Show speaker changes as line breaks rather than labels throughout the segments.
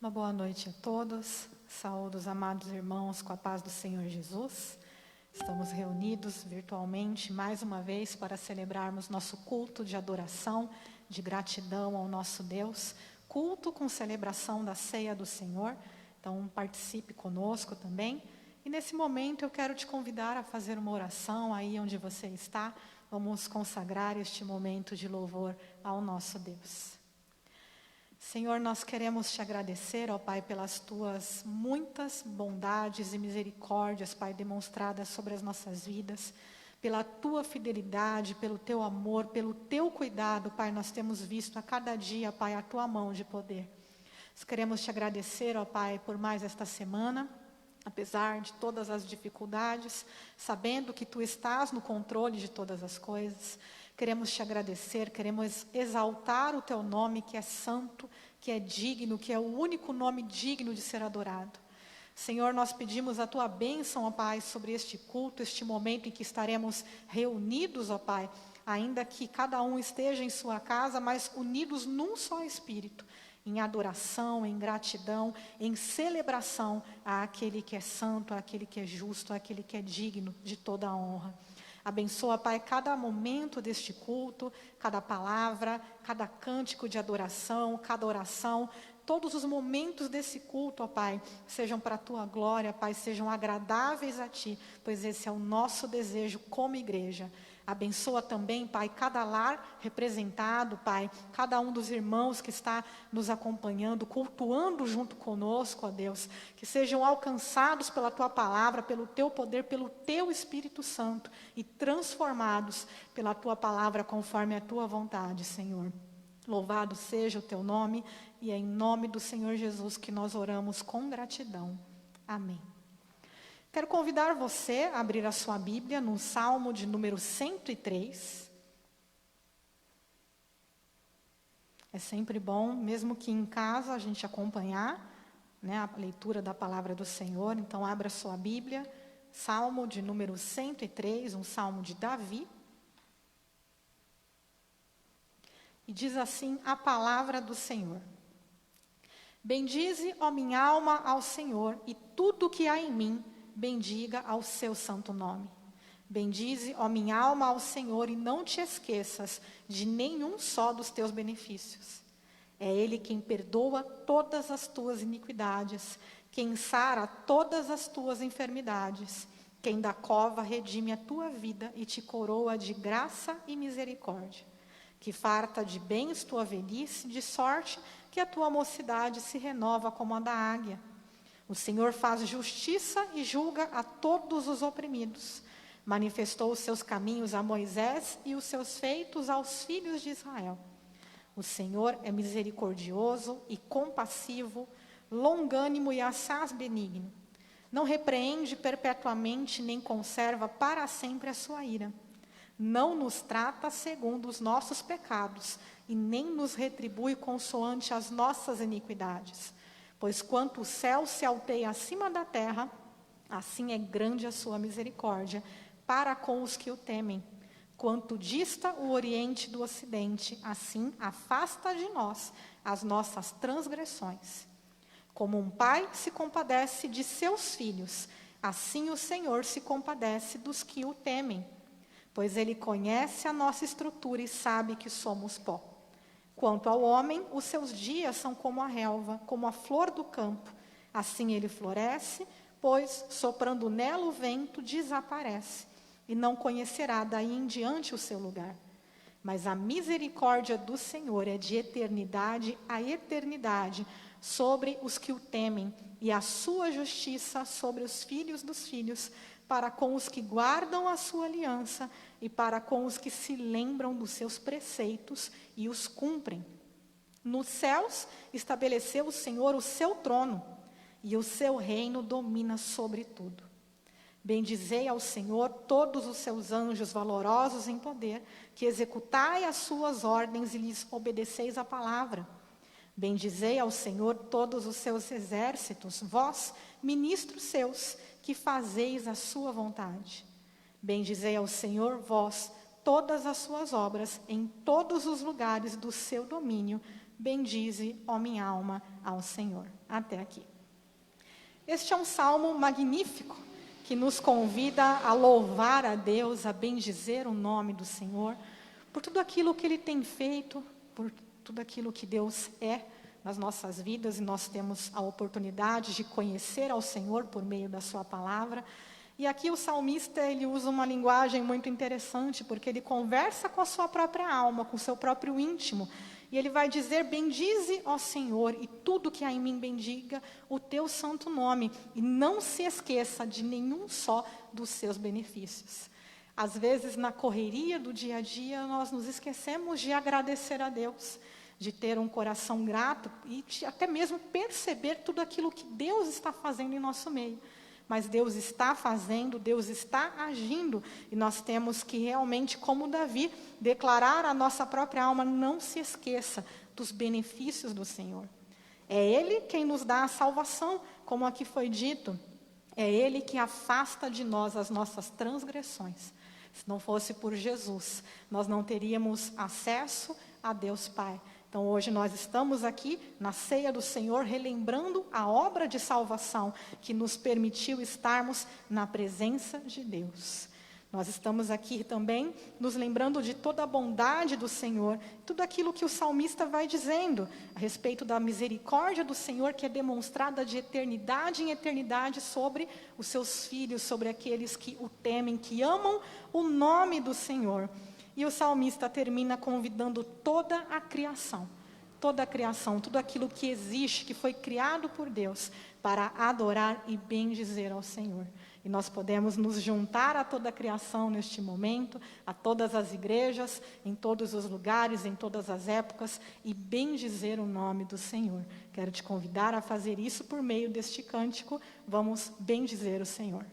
Uma boa noite a todos. Saúdo os amados irmãos com a paz do Senhor Jesus. Estamos reunidos virtualmente mais uma vez para celebrarmos nosso culto de adoração, de gratidão ao nosso Deus. Culto com celebração da ceia do Senhor. Então participe conosco também. E nesse momento eu quero te convidar a fazer uma oração aí onde você está. Vamos consagrar este momento de louvor ao nosso Deus. Senhor, nós queremos te agradecer, ó Pai, pelas tuas muitas bondades e misericórdias, Pai, demonstradas sobre as nossas vidas, pela tua fidelidade, pelo teu amor, pelo teu cuidado, Pai, nós temos visto a cada dia, Pai, a tua mão de poder. Nós queremos te agradecer, ó Pai, por mais esta semana, apesar de todas as dificuldades, sabendo que tu estás no controle de todas as coisas. Queremos te agradecer, queremos exaltar o teu nome que é santo, que é digno, que é o único nome digno de ser adorado. Senhor, nós pedimos a tua bênção, ó Pai, sobre este culto, este momento em que estaremos reunidos, ó Pai, ainda que cada um esteja em sua casa, mas unidos num só Espírito, em adoração, em gratidão, em celebração àquele que é santo, àquele que é justo, àquele que é digno de toda a honra. Abençoa, Pai, cada momento deste culto, cada palavra, cada cântico de adoração, cada oração, todos os momentos desse culto, ó Pai, sejam para a tua glória, Pai, sejam agradáveis a ti, pois esse é o nosso desejo como igreja. Abençoa também, Pai, cada lar representado, Pai, cada um dos irmãos que está nos acompanhando, cultuando junto conosco, ó Deus, que sejam alcançados pela tua palavra, pelo teu poder, pelo teu Espírito Santo e transformados pela tua palavra conforme a tua vontade, Senhor. Louvado seja o teu nome e é em nome do Senhor Jesus que nós oramos com gratidão. Amém. Quero convidar você a abrir a sua Bíblia no Salmo de número 103. É sempre bom, mesmo que em casa, a gente acompanhar, né, a leitura da palavra do Senhor. Então, abra a sua Bíblia, Salmo de número 103, um salmo de Davi. E diz assim a palavra do Senhor. Bendize, ó minha alma, ao Senhor, e tudo que há em mim, bendiga ao seu santo nome. Bendize, ó minha alma, ao Senhor, e não te esqueças de nenhum só dos teus benefícios. É Ele quem perdoa todas as tuas iniquidades, quem sara todas as tuas enfermidades, quem da cova redime a tua vida e te coroa de graça e misericórdia, que farta de bens tua velhice, de sorte que a tua mocidade se renova como a da águia. O Senhor faz justiça e julga a todos os oprimidos. Manifestou os seus caminhos a Moisés e os seus feitos aos filhos de Israel. O Senhor é misericordioso e compassivo, longânimo e assaz benigno. Não repreende perpetuamente, nem conserva para sempre a sua ira. Não nos trata segundo os nossos pecados, e nem nos retribui consoante as nossas iniquidades. Pois quanto o céu se alteia acima da terra, assim é grande a sua misericórdia para com os que o temem. Quanto dista o oriente do ocidente, assim afasta de nós as nossas transgressões. Como um pai se compadece de seus filhos, assim o Senhor se compadece dos que o temem. Pois Ele conhece a nossa estrutura e sabe que somos pó. Quanto ao homem, os seus dias são como a relva, como a flor do campo. Assim ele floresce, pois, soprando nela o vento, desaparece, e não conhecerá daí em diante o seu lugar. Mas a misericórdia do Senhor é de eternidade a eternidade sobre os que o temem, e a sua justiça sobre os filhos dos filhos, para com os que guardam a sua aliança e para com os que se lembram dos seus preceitos e os cumprem. Nos céus estabeleceu o Senhor o seu trono, e o seu reino domina sobre tudo. Bendizei ao Senhor todos os seus anjos valorosos em poder, que executai as suas ordens e lhes obedeceis a palavra. Bendizei ao Senhor todos os seus exércitos, vós, ministros seus, que fazeis a sua vontade. Bendizei ao Senhor, vós, todas as suas obras, em todos os lugares do seu domínio. bendize, ó minha alma, ao Senhor. Até aqui. Este é um salmo magnífico, que nos convida a louvar a Deus, a bendizer o nome do Senhor, por tudo aquilo que Ele tem feito, por tudo aquilo que Deus é nas nossas vidas, e nós temos a oportunidade de conhecer ao Senhor por meio da sua palavra. E aqui o salmista, ele usa uma linguagem muito interessante, porque ele conversa com a sua própria alma, com o seu próprio íntimo, e ele vai dizer: bendize, ó Senhor, e tudo que há em mim bendiga o teu santo nome, e não se esqueça de nenhum só dos seus benefícios. Às vezes, na correria do dia a dia, nós nos esquecemos de agradecer a Deus, de ter um coração grato e de até mesmo perceber tudo aquilo que Deus está fazendo em nosso meio. Mas Deus está fazendo, Deus está agindo, e nós temos que realmente, como Davi, declarar à nossa própria alma: não se esqueça dos benefícios do Senhor. É Ele quem nos dá a salvação, como aqui foi dito. É Ele que afasta de nós as nossas transgressões. Se não fosse por Jesus, nós não teríamos acesso a Deus Pai. Então, hoje nós estamos aqui na ceia do Senhor, relembrando a obra de salvação que nos permitiu estarmos na presença de Deus. Nós estamos aqui também nos lembrando de toda a bondade do Senhor, tudo aquilo que o salmista vai dizendo a respeito da misericórdia do Senhor, que é demonstrada de eternidade em eternidade sobre os seus filhos, sobre aqueles que o temem, que amam o nome do Senhor. E o salmista termina convidando toda a criação, tudo aquilo que existe, que foi criado por Deus, para adorar e bendizer ao Senhor. E nós podemos nos juntar a toda a criação neste momento, a todas as igrejas, em todos os lugares, em todas as épocas, e bendizer o nome do Senhor. Quero te convidar a fazer isso por meio deste cântico. Vamos bendizer o Senhor.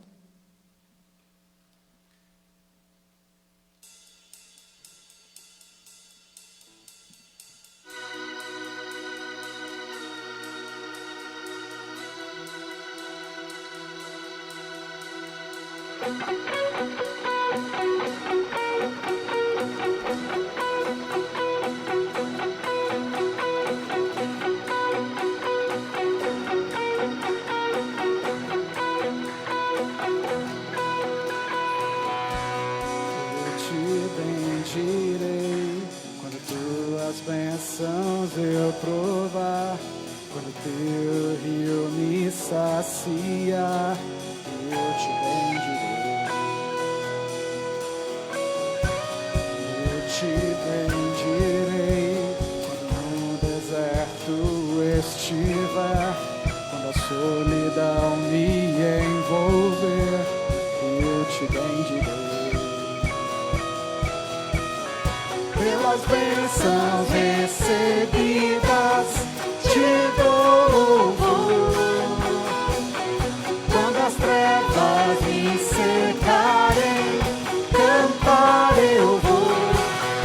Bênçãos eu provar, quando teu rio me sacia, eu te bendirei. Eu te bendirei quando no deserto estiver, quando a solidão me envolver, eu te bendirei. Pelas bênçãos recebidas, te dou louvor. Quando as trevas me secarem, cantar eu vou.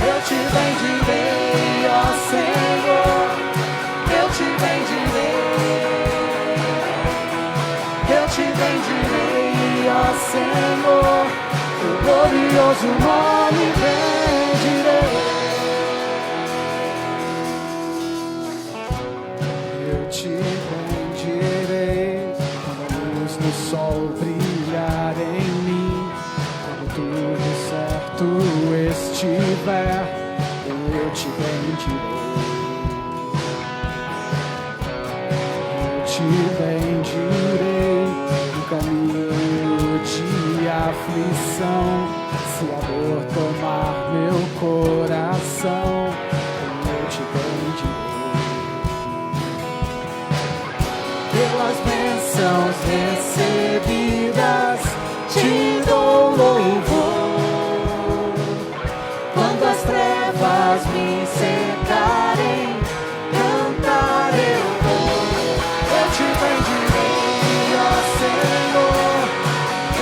Eu te bendirei, ó Senhor, eu te bendirei. Eu te bendirei, ó Senhor, teu glorioso nome bendirei. Eu te bendirei quando a luz do sol brilhar em mim, quando tudo certo estiver, eu te bendirei. Eu te bendirei no caminho de aflição. Se a dor tomar meu coração, eu te bendirei. Pelas bênçãos recebidas, te dou louvor. Quando as trevas me secarem, cantar eu vou. Eu te bendirei, ó Senhor,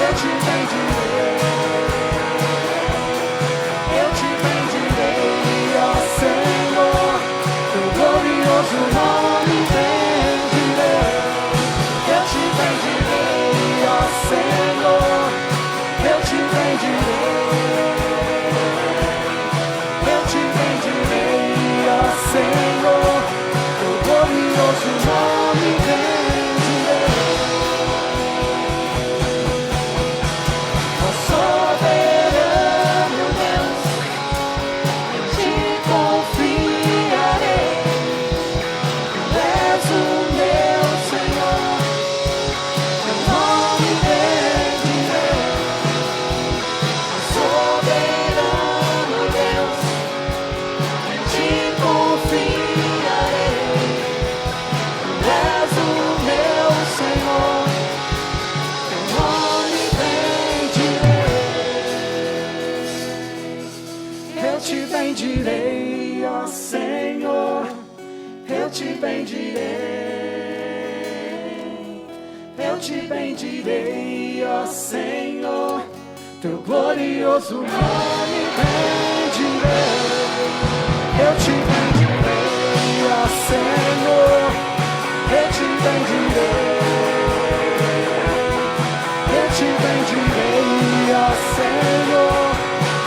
eu te bendirei. Glorioso nome bendirei. Eu te bendirei, ó Senhor, eu te bendirei. Eu te bendirei, ó te bendirei, eu te bendirei, ó Senhor, teu glorioso nome bendirei. Eu te bendirei, ó Senhor, eu te bendirei, eu te bendirei, ó Senhor,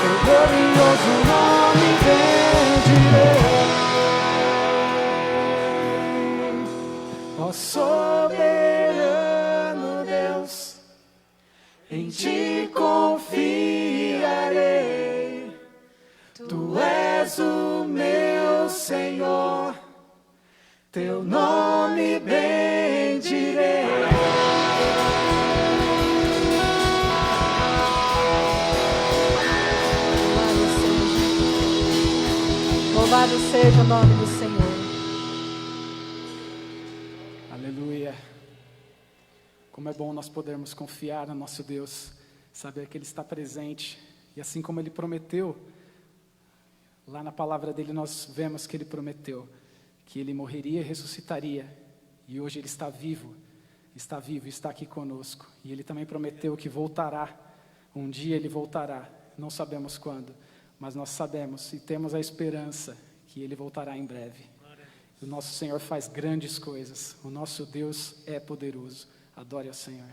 teu glorioso nome bendirei. Ó soberano Deus, em ti confiarei, tu és o meu Senhor, teu nome bendirei.
Louvado seja o nome do Senhor.
Aleluia. Como é bom nós podermos confiar no nosso Deus, saber que Ele está presente. E assim como Ele prometeu, lá na palavra dEle nós vemos que Ele prometeu que Ele morreria e ressuscitaria. E hoje Ele está vivo, está aqui conosco. E Ele também prometeu que voltará. Um dia Ele voltará, não sabemos quando, mas nós sabemos e temos a esperança que Ele voltará em breve. O nosso Senhor faz grandes coisas, o nosso Deus é poderoso. Adore ao Senhor.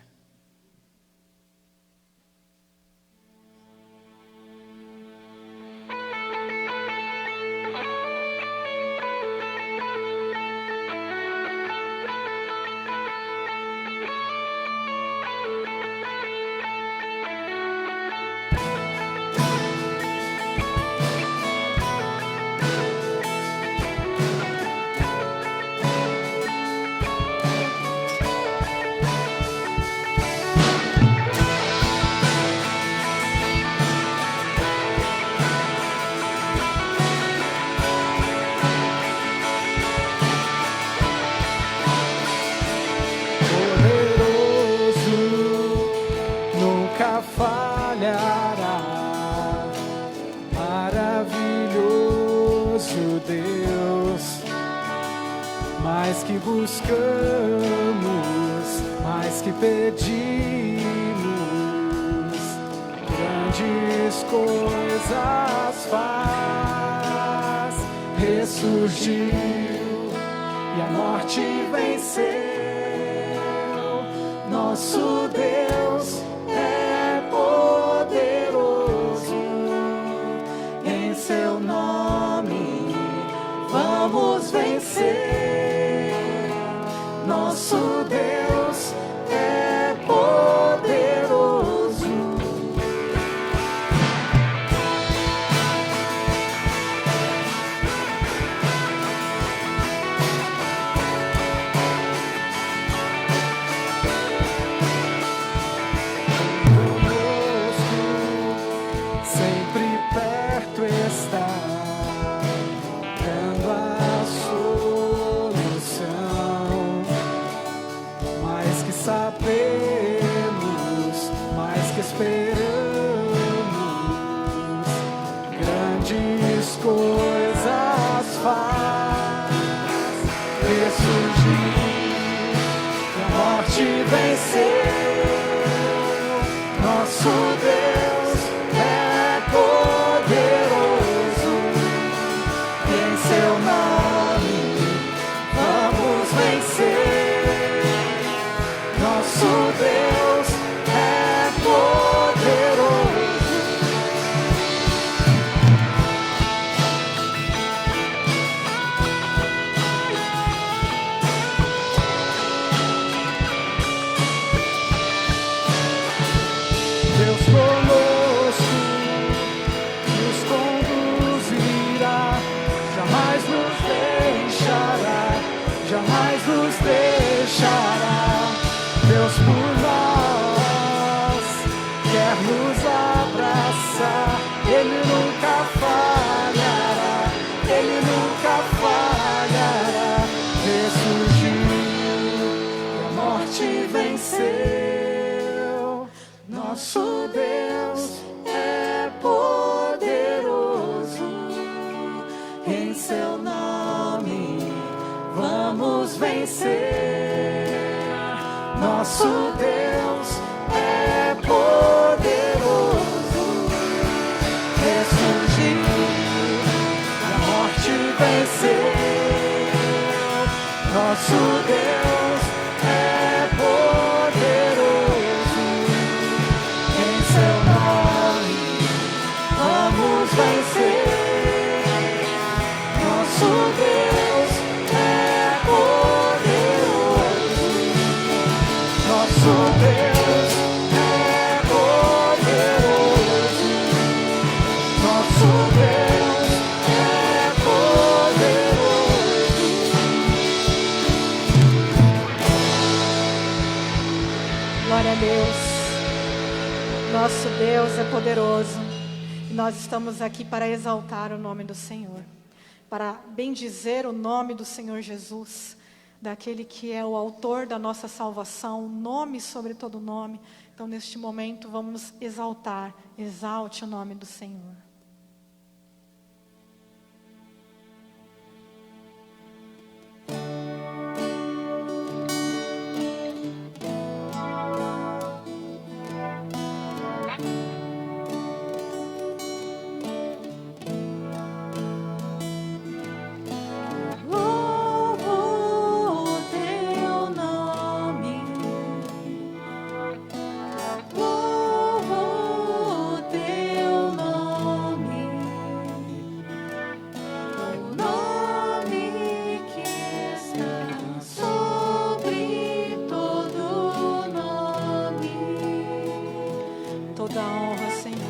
Mais que buscamos, mais que pedimos, grandes coisas faz. Ressurgiu e a morte venceu. Nosso Deus é poderoso, em seu nome vamos vencer. Nosso Deus é poderoso. Conosco, sempre perto está, dando a sabemos, mais que esperamos, grandes coisas faz. Ressurgiu e a morte venceu. Nosso Deus é poderoso, e em seu nome vamos vencer. Nosso Deus é poderoso. Deus conosco nos conduzirá, jamais nos deixará, jamais nos deixará. Deus por nós quer nos abraçar, Ele nunca falhará, Ele nunca falhará. Ressurgiu e a morte venceu. Nosso Deus é poderoso, em seu nome vamos vencer. Nosso Deus é poderoso, ressurgiu, a morte venceu. Nosso Deus é poderoso, em seu nome vamos vencer. Nosso Deus é poderoso, nosso Deus é poderoso, nosso Deus é poderoso.
Glória a Deus. Nosso Deus é poderoso. E nós estamos aqui para exaltar o nome do Senhor, para bendizer o nome do Senhor Jesus, daquele que é o autor da nossa salvação, o nome sobre todo nome. Então, neste momento, vamos exaltar, exalte o nome do Senhor.
Louvo o teu nome, louvo o teu nome, o nome que está sobre todo nome.
Toda a honra, Senhor.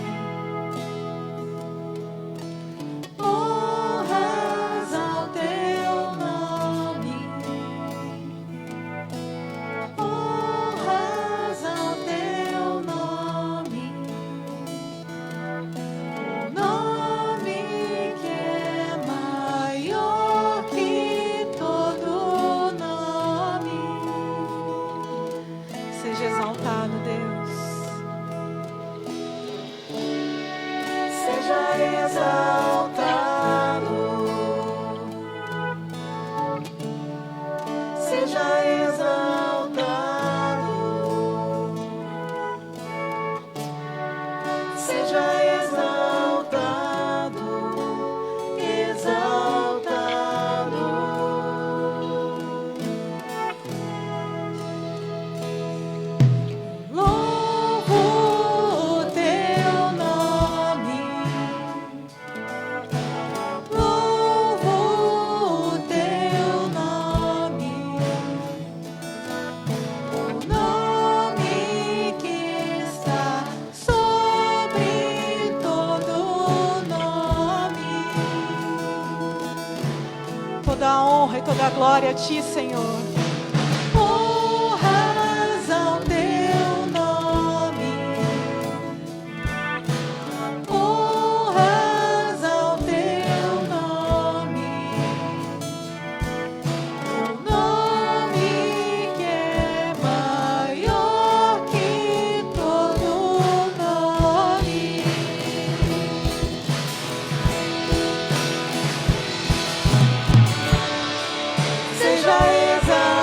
Honras ao teu nome, honras ao teu nome, o nome que é maior que todo nome.
Seja exaltado, Deus.
Seja exaltado, seja exaltado, seja exaltado, exaltado. Louvo o teu nome, louvo o teu nome, o nome que está sobre todo nome.
Toda a honra e toda a glória a Ti, Senhor.
Honras ao teu nome, honras ao teu nome, o nome que é maior que todo nome. Seja exaltado,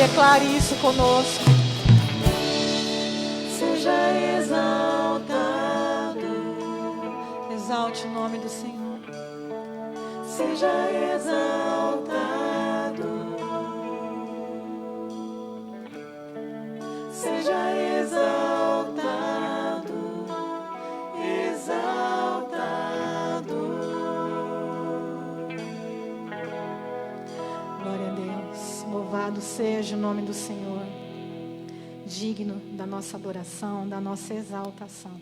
declare isso conosco.
Seja exaltado,
Exalte o nome do Senhor.
seja exaltado, seja exaltado, exaltado.
Glória a Deus. Louvado seja o nome do Senhor. Digno da nossa adoração, da nossa exaltação.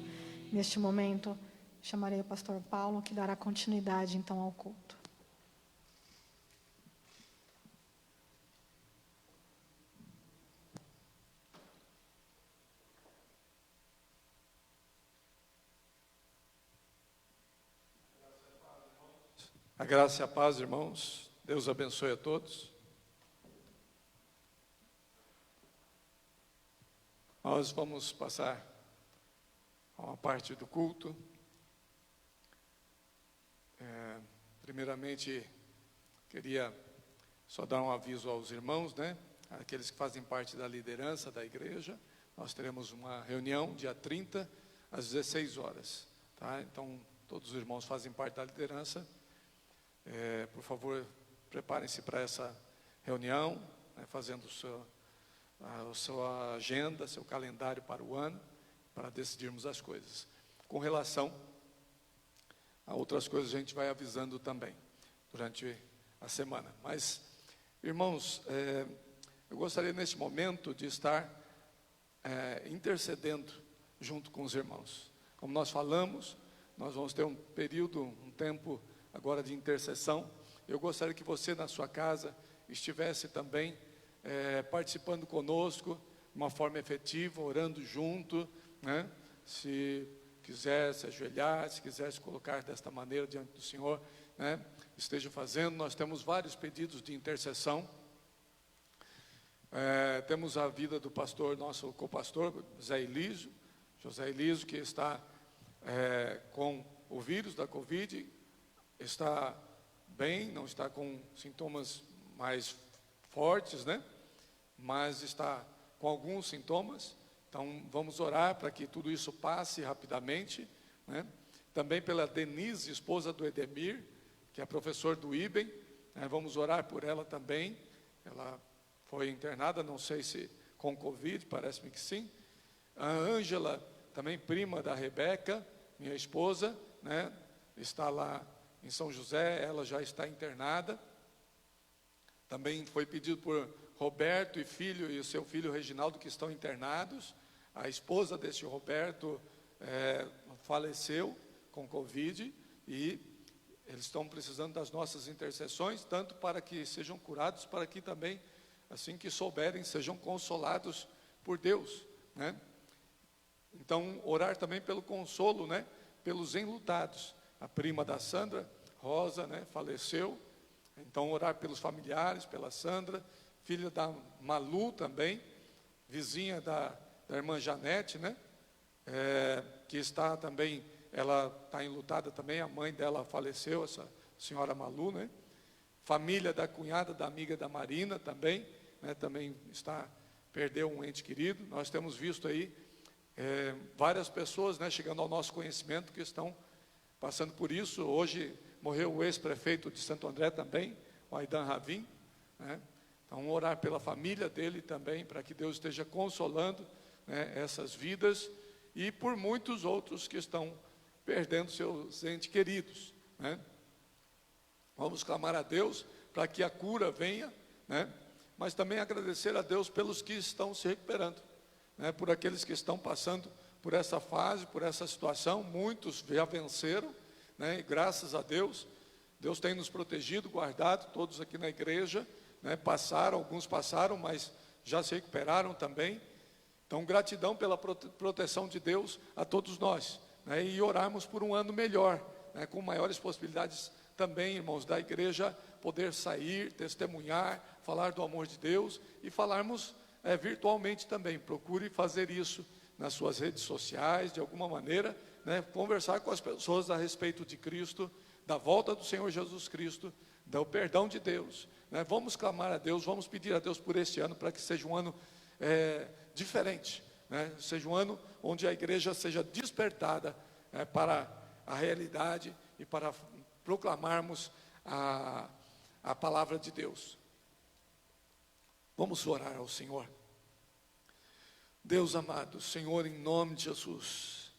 Neste momento, chamarei o pastor Paulo, que dará continuidade então ao culto.
A graça e a paz, irmãos. Deus abençoe a todos. Nós vamos passar a uma parte do culto. Primeiramente, queria só dar um aviso aos irmãos, né? Aqueles que fazem parte da liderança da igreja. Nós teremos uma reunião dia 30, às 16 horas. Tá? Então, todos os irmãos fazem parte da liderança. Por favor, preparem-se para essa reunião, né, fazendo a sua agenda, seu calendário para o ano, para decidirmos as coisas. Com relação a outras coisas, a gente vai avisando também, durante a semana. Mas, irmãos, eu gostaria neste momento de estar intercedendo junto com os irmãos. Como nós falamos, nós vamos ter um período, um tempo agora de intercessão. Eu gostaria que você na sua casa estivesse também participando conosco de uma forma efetiva, orando junto, né? Se quiser se ajoelhar, se quiser se colocar desta maneira diante do Senhor, né? Esteja fazendo. Nós temos vários pedidos de intercessão. Temos a vida do pastor, nosso co-pastor, José Elísio, que está com o vírus da Covid. Está bem, não está com sintomas mais fortes, né? Mas está com alguns sintomas. Então, vamos orar para que tudo isso passe rapidamente, né? Também pela Denise, esposa do Edemir, que é professor do IBEM, né? Vamos orar por ela também. Ela foi internada, não sei se com Covid, parece-me que sim. A Ângela, também prima da Rebeca, minha esposa, né? Está lá em São José, ela já está internada. Também foi pedido por Roberto e filho, e o seu filho Reginaldo, que estão internados. A esposa desse Roberto faleceu com Covid, e eles estão precisando das nossas intercessões, tanto para que sejam curados, para que também, assim que souberem, sejam consolados por Deus, né? Então, orar também pelo consolo, né? Pelos enlutados. A prima da Sandra, Rosa, né, faleceu. Então, orar pelos familiares, pela Sandra, filha da Malu também, vizinha da irmã Janete, né, que está também, ela está enlutada também, a mãe dela faleceu, essa senhora Malu, né. Família da cunhada da amiga da Marina também, né, também perdeu um ente querido. Nós temos visto aí várias pessoas, né, chegando ao nosso conhecimento que estão passando por isso. Hoje morreu o ex-prefeito de Santo André também, o Aidan Ravim, né? Então, orar pela família dele também, para que Deus esteja consolando, né, essas vidas, e por muitos outros que estão perdendo seus entes queridos, né? Vamos clamar a Deus para que a cura venha, né? Mas também agradecer a Deus pelos que estão se recuperando, né? Por aqueles que estão passando por essa fase, por essa situação. Muitos já venceram, né? E graças a Deus, Deus tem nos protegido, guardado, todos aqui na igreja, né? Alguns passaram, mas já se recuperaram também. Então, gratidão pela proteção de Deus a todos nós, né? E orarmos por um ano melhor, né? Com maiores possibilidades também, irmãos, da igreja poder sair, testemunhar, falar do amor de Deus, e falarmos virtualmente também. Procure fazer isso nas suas redes sociais, de alguma maneira, né? Conversar com as pessoas a respeito de Cristo, da volta do Senhor Jesus Cristo, do perdão de Deus, né? Vamos clamar a Deus, vamos pedir a Deus por este ano, para que seja um ano diferente, né? Seja um ano onde a igreja seja despertada para a realidade e para proclamarmos a palavra de Deus. Vamos orar ao Senhor. Deus amado, Senhor, em nome de Jesus,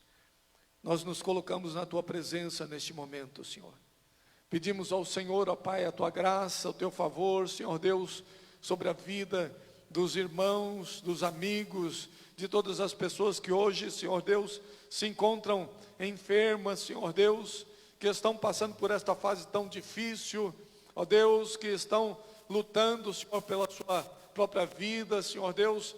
nós nos colocamos na Tua presença neste momento, Senhor. Pedimos ao Senhor, ó Pai, a Tua graça, o Teu favor, Senhor Deus, sobre a vida dos irmãos, dos amigos, de todas as pessoas que hoje, Senhor Deus, se encontram enfermas, Senhor Deus, que estão passando por esta fase tão difícil, ó Deus, que estão lutando, Senhor, pela sua própria vida, Senhor Deus,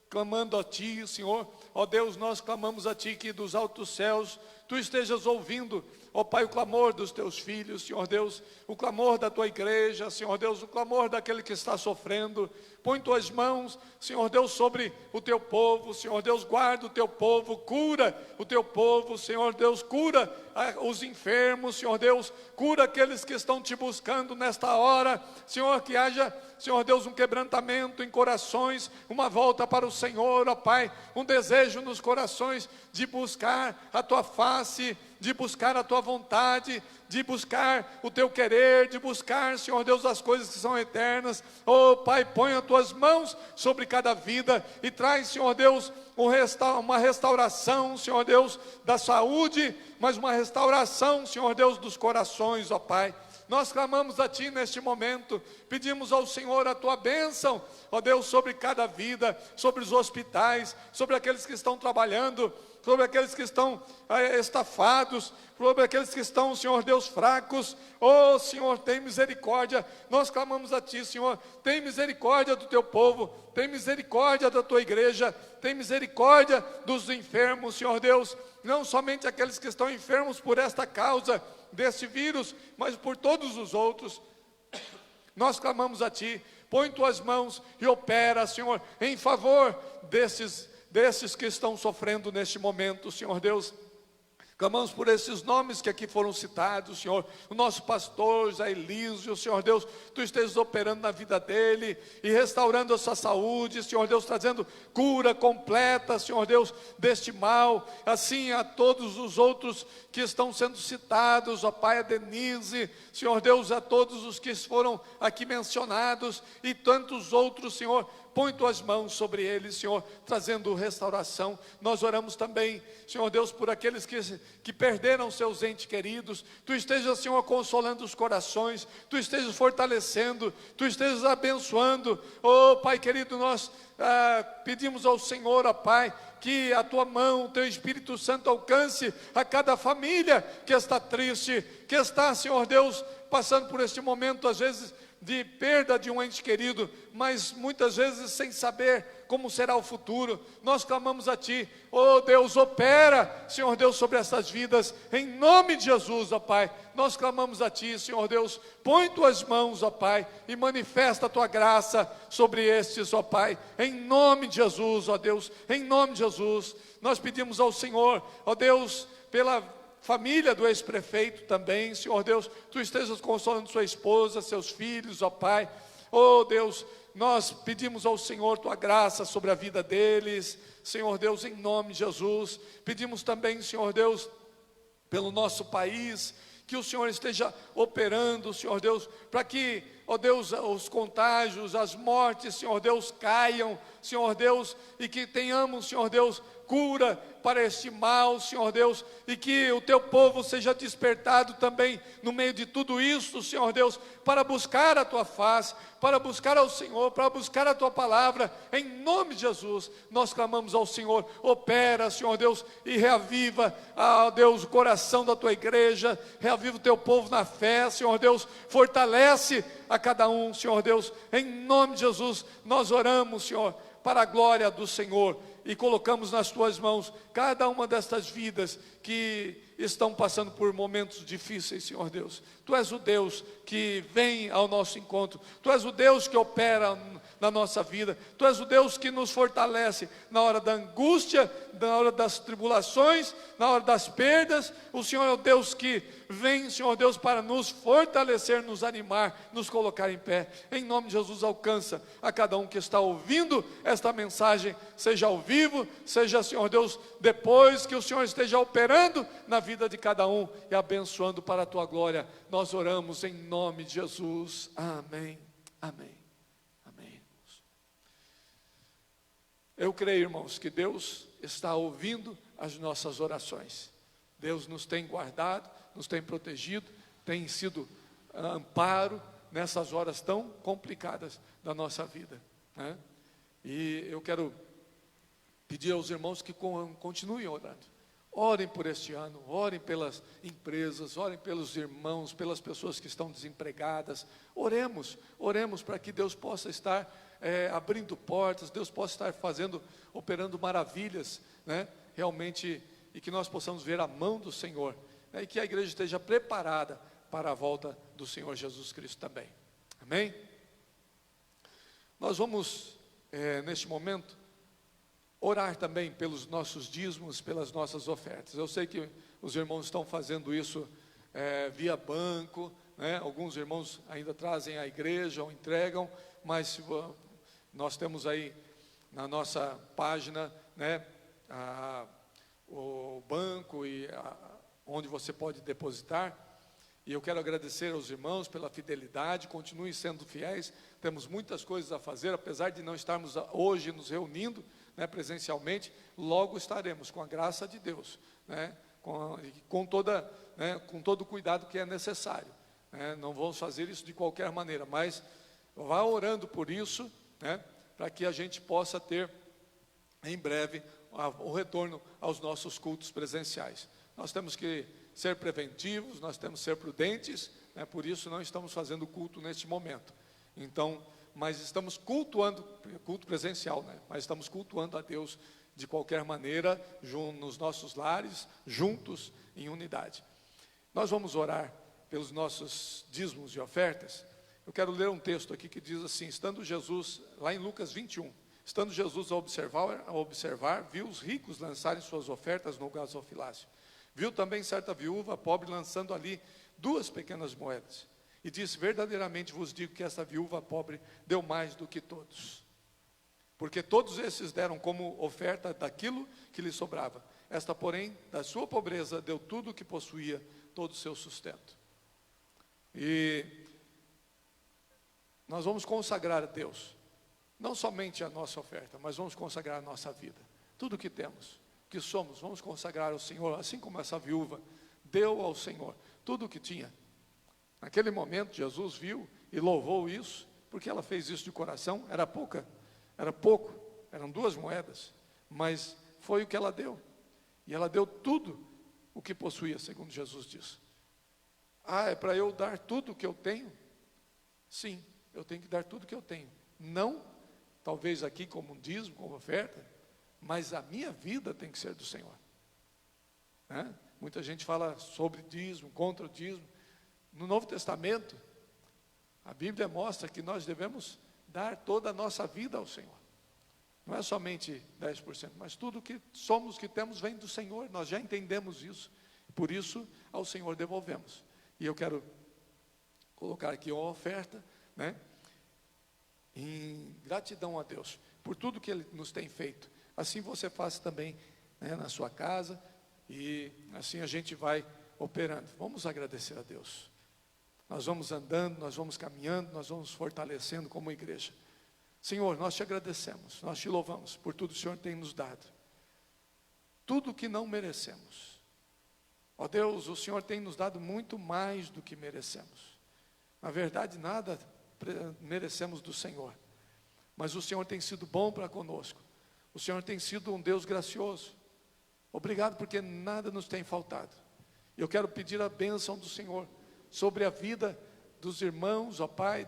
clamando a Ti, Senhor. Ó Deus, nós clamamos a Ti que dos altos céus Tu estejas ouvindo, ó Pai, o clamor dos Teus filhos, Senhor Deus, o clamor da Tua igreja, Senhor Deus, o clamor daquele que está sofrendo. Põe Tuas mãos, Senhor Deus, sobre o Teu povo, Senhor Deus, guarda o Teu povo, cura o Teu povo, Senhor Deus, cura os enfermos, Senhor Deus, cura aqueles que estão Te buscando nesta hora, Senhor, que haja, Senhor Deus, um quebrantamento em corações, uma volta para o Senhor, ó Pai, um desejo nos corações de buscar a Tua face, de buscar a Tua vontade, de buscar o Teu querer, de buscar, Senhor Deus, as coisas que são eternas. Oh Pai, põe as Tuas mãos sobre cada vida e traz, Senhor Deus, uma restauração, Senhor Deus, da saúde, mas uma restauração, Senhor Deus, dos corações, ó Pai. Nós clamamos a Ti neste momento, pedimos ao Senhor a Tua bênção, ó Deus, sobre cada vida, sobre os hospitais, sobre aqueles que estão trabalhando, sobre aqueles que estão estafados, sobre aqueles que estão, Senhor Deus, fracos. Oh Senhor, tem misericórdia, nós clamamos a Ti, Senhor, tem misericórdia do Teu povo, tem misericórdia da Tua igreja, tem misericórdia dos enfermos, Senhor Deus, não somente aqueles que estão enfermos por esta causa desse vírus, mas por todos os outros. Nós clamamos a Ti, põe Tuas mãos e opera, Senhor, em favor desses que estão sofrendo neste momento, Senhor Deus. Clamamos por esses nomes que aqui foram citados, Senhor, o nosso pastor Zé Elísio, Senhor Deus, Tu estejas operando na vida dele e restaurando a sua saúde, Senhor Deus, trazendo cura completa, Senhor Deus, deste mal, assim a todos os outros que estão sendo citados, ó Pai, a Denise, Senhor Deus, a todos os que foram aqui mencionados e tantos outros, Senhor. Põe Tuas mãos sobre eles, Senhor, trazendo restauração. Nós oramos também, Senhor Deus, por aqueles que perderam seus entes queridos. Tu estejas, Senhor, consolando os corações, Tu estejas fortalecendo, Tu estejas abençoando. Oh Pai querido, nós pedimos ao Senhor, ó Pai, que a Tua mão, o Teu Espírito Santo alcance a cada família que está triste, que está, Senhor Deus, passando por este momento, às vezes, de perda de um ente querido, mas muitas vezes sem saber como será o futuro. Nós clamamos a Ti, oh Deus, opera, Senhor Deus, sobre essas vidas, em nome de Jesus, ó Pai. Nós clamamos a Ti, Senhor Deus, põe Tuas mãos, ó Pai, e manifesta a Tua graça sobre estes, ó Pai, em nome de Jesus, ó Deus, em nome de Jesus. Nós pedimos ao Senhor, ó Deus, pela família do ex-prefeito também, Senhor Deus, Tu estejas consolando sua esposa, seus filhos, ó Pai. Oh Deus, nós pedimos ao Senhor Tua graça sobre a vida deles, Senhor Deus, em nome de Jesus. Pedimos também, Senhor Deus, pelo nosso país, que o Senhor esteja operando, Senhor Deus, para que, ó Deus, os contágios, as mortes, Senhor Deus, caiam, Senhor Deus, e que tenhamos, Senhor Deus, cura para este mal, Senhor Deus, e que o Teu povo seja despertado também no meio de tudo isso, Senhor Deus, para buscar a Tua face, para buscar ao Senhor, para buscar a Tua palavra, em nome de Jesus. Nós clamamos ao Senhor, opera, Senhor Deus, e reaviva, ó Deus, o coração da Tua igreja, reaviva o Teu povo na fé, Senhor Deus, fortalece a cada um, Senhor Deus, em nome de Jesus. Nós oramos, Senhor, para a glória do Senhor, e colocamos nas Tuas mãos cada uma destas vidas que estão passando por momentos difíceis, Senhor Deus. Tu és o Deus que vem ao nosso encontro, Tu és o Deus que opera na nossa vida. Tu és o Deus que nos fortalece na hora da angústia, na hora das tribulações, na hora das perdas. O Senhor é o Deus que vem, Senhor Deus, para nos fortalecer, nos animar, nos colocar em pé. Em nome de Jesus, alcança a cada um que está ouvindo esta mensagem, seja ao vivo, seja, Senhor Deus, depois, que o Senhor esteja operando na vida de cada um e abençoando para a tua glória. Nós oramos em nome de Jesus. Amém. Amém. Amém. Eu creio, irmãos, que Deus está ouvindo as nossas orações. Deus nos tem guardado, nos tem protegido, tem sido amparo nessas horas tão complicadas da nossa vida, né? E eu quero pedir aos irmãos que continuem orando. Orem por este ano, orem pelas empresas, orem pelos irmãos, pelas pessoas que estão desempregadas. Oremos para que Deus possa estar abrindo portas, Deus possa estar operando maravilhas, né? Realmente, e que nós possamos ver a mão do Senhor, né? E que a igreja esteja preparada para a volta do Senhor Jesus Cristo também. Amém? Nós vamos, neste momento, orar também pelos nossos dízimos, pelas nossas ofertas. Eu sei que os irmãos estão fazendo isso via banco, né? Alguns irmãos ainda trazem à igreja ou entregam, mas nós temos aí na nossa página, né, o banco e onde você pode depositar. E eu quero agradecer aos irmãos pela fidelidade, continuem sendo fiéis. Temos muitas coisas a fazer, apesar de não estarmos hoje nos reunindo, né, presencialmente. Logo estaremos, com a graça de Deus, né, com todo o cuidado que é necessário, né. Não vamos fazer isso de qualquer maneira, mas vá orando por isso, né, para que a gente possa ter em breve o retorno aos nossos cultos presenciais. Nós temos que ser preventivos, nós temos que ser prudentes, né, por isso não estamos fazendo culto neste momento. Então, mas estamos cultuando, culto presencial, né, mas estamos cultuando a Deus de qualquer maneira, nos nossos lares, juntos, em unidade. Nós vamos orar pelos nossos dízimos e ofertas. Eu quero ler um texto aqui que diz assim: estando Jesus, lá em Lucas 21, estando Jesus a observar, viu os ricos lançarem suas ofertas no gasofilácio. Viu também certa viúva pobre lançando ali 2 pequenas moedas. E disse: verdadeiramente vos digo que essa viúva pobre deu mais do que todos. Porque todos esses deram como oferta daquilo que lhe sobrava. Esta, porém, da sua pobreza, deu tudo o que possuía, todo o seu sustento. E nós vamos consagrar a Deus, não somente a nossa oferta, mas vamos consagrar a nossa vida. Tudo o que temos, que somos, vamos consagrar ao Senhor, assim como essa viúva deu ao Senhor tudo o que tinha. Naquele momento Jesus viu e louvou isso, porque ela fez isso de coração. Era pouco, eram 2 moedas, mas foi o que ela deu, e ela deu tudo o que possuía, segundo Jesus diz. É para eu dar tudo o que eu tenho? Sim, eu tenho que dar tudo o que eu tenho, não talvez aqui como um dízimo, como oferta, mas a minha vida tem que ser do Senhor, né? Muita gente fala sobre dízimo, contra o dízimo. No Novo Testamento, a Bíblia mostra que nós devemos dar toda a nossa vida ao Senhor. Não é somente 10%, mas tudo que somos, que temos, vem do Senhor. Nós já entendemos isso, por isso ao Senhor devolvemos. E eu quero colocar aqui uma oferta, né, em gratidão a Deus por tudo que Ele nos tem feito. Assim você faz também, né, na sua casa, e assim a gente vai operando. Vamos agradecer a Deus. Nós vamos andando, nós vamos caminhando, nós vamos fortalecendo como igreja. Senhor, nós te agradecemos, nós te louvamos por tudo que o Senhor tem nos dado. Tudo que não merecemos. Ó Deus, o Senhor tem nos dado muito mais do que merecemos. Na verdade, nada merecemos do Senhor, mas o Senhor tem sido bom para conosco. O Senhor tem sido um Deus gracioso. Obrigado, porque nada nos tem faltado. Eu quero pedir a bênção do Senhor sobre a vida dos irmãos, ó Pai,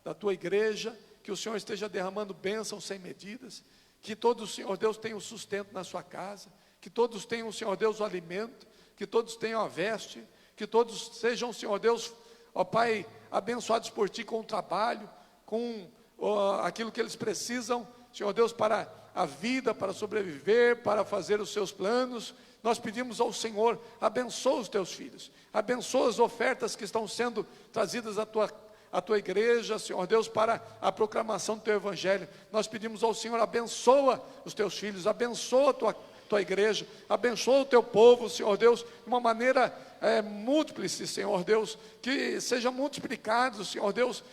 da tua igreja, que o Senhor esteja derramando bênçãos sem medidas, que todos, Senhor Deus, tenham o sustento na sua casa, que todos tenham, Senhor Deus, o alimento, que todos tenham a veste, que todos sejam, Senhor Deus, ó Pai, abençoados por Ti com o trabalho, com aquilo que eles precisam, Senhor Deus, para a vida, para sobreviver, para fazer os seus planos. Nós pedimos ao Senhor, abençoa os teus filhos, abençoa as ofertas que estão sendo trazidas à tua igreja, Senhor Deus, para a proclamação do teu evangelho. Nós pedimos ao Senhor, abençoa os teus filhos, abençoa a tua igreja, abençoa o teu povo, Senhor Deus, de uma maneira múltiplice, Senhor Deus, que seja multiplicado, Senhor Deus,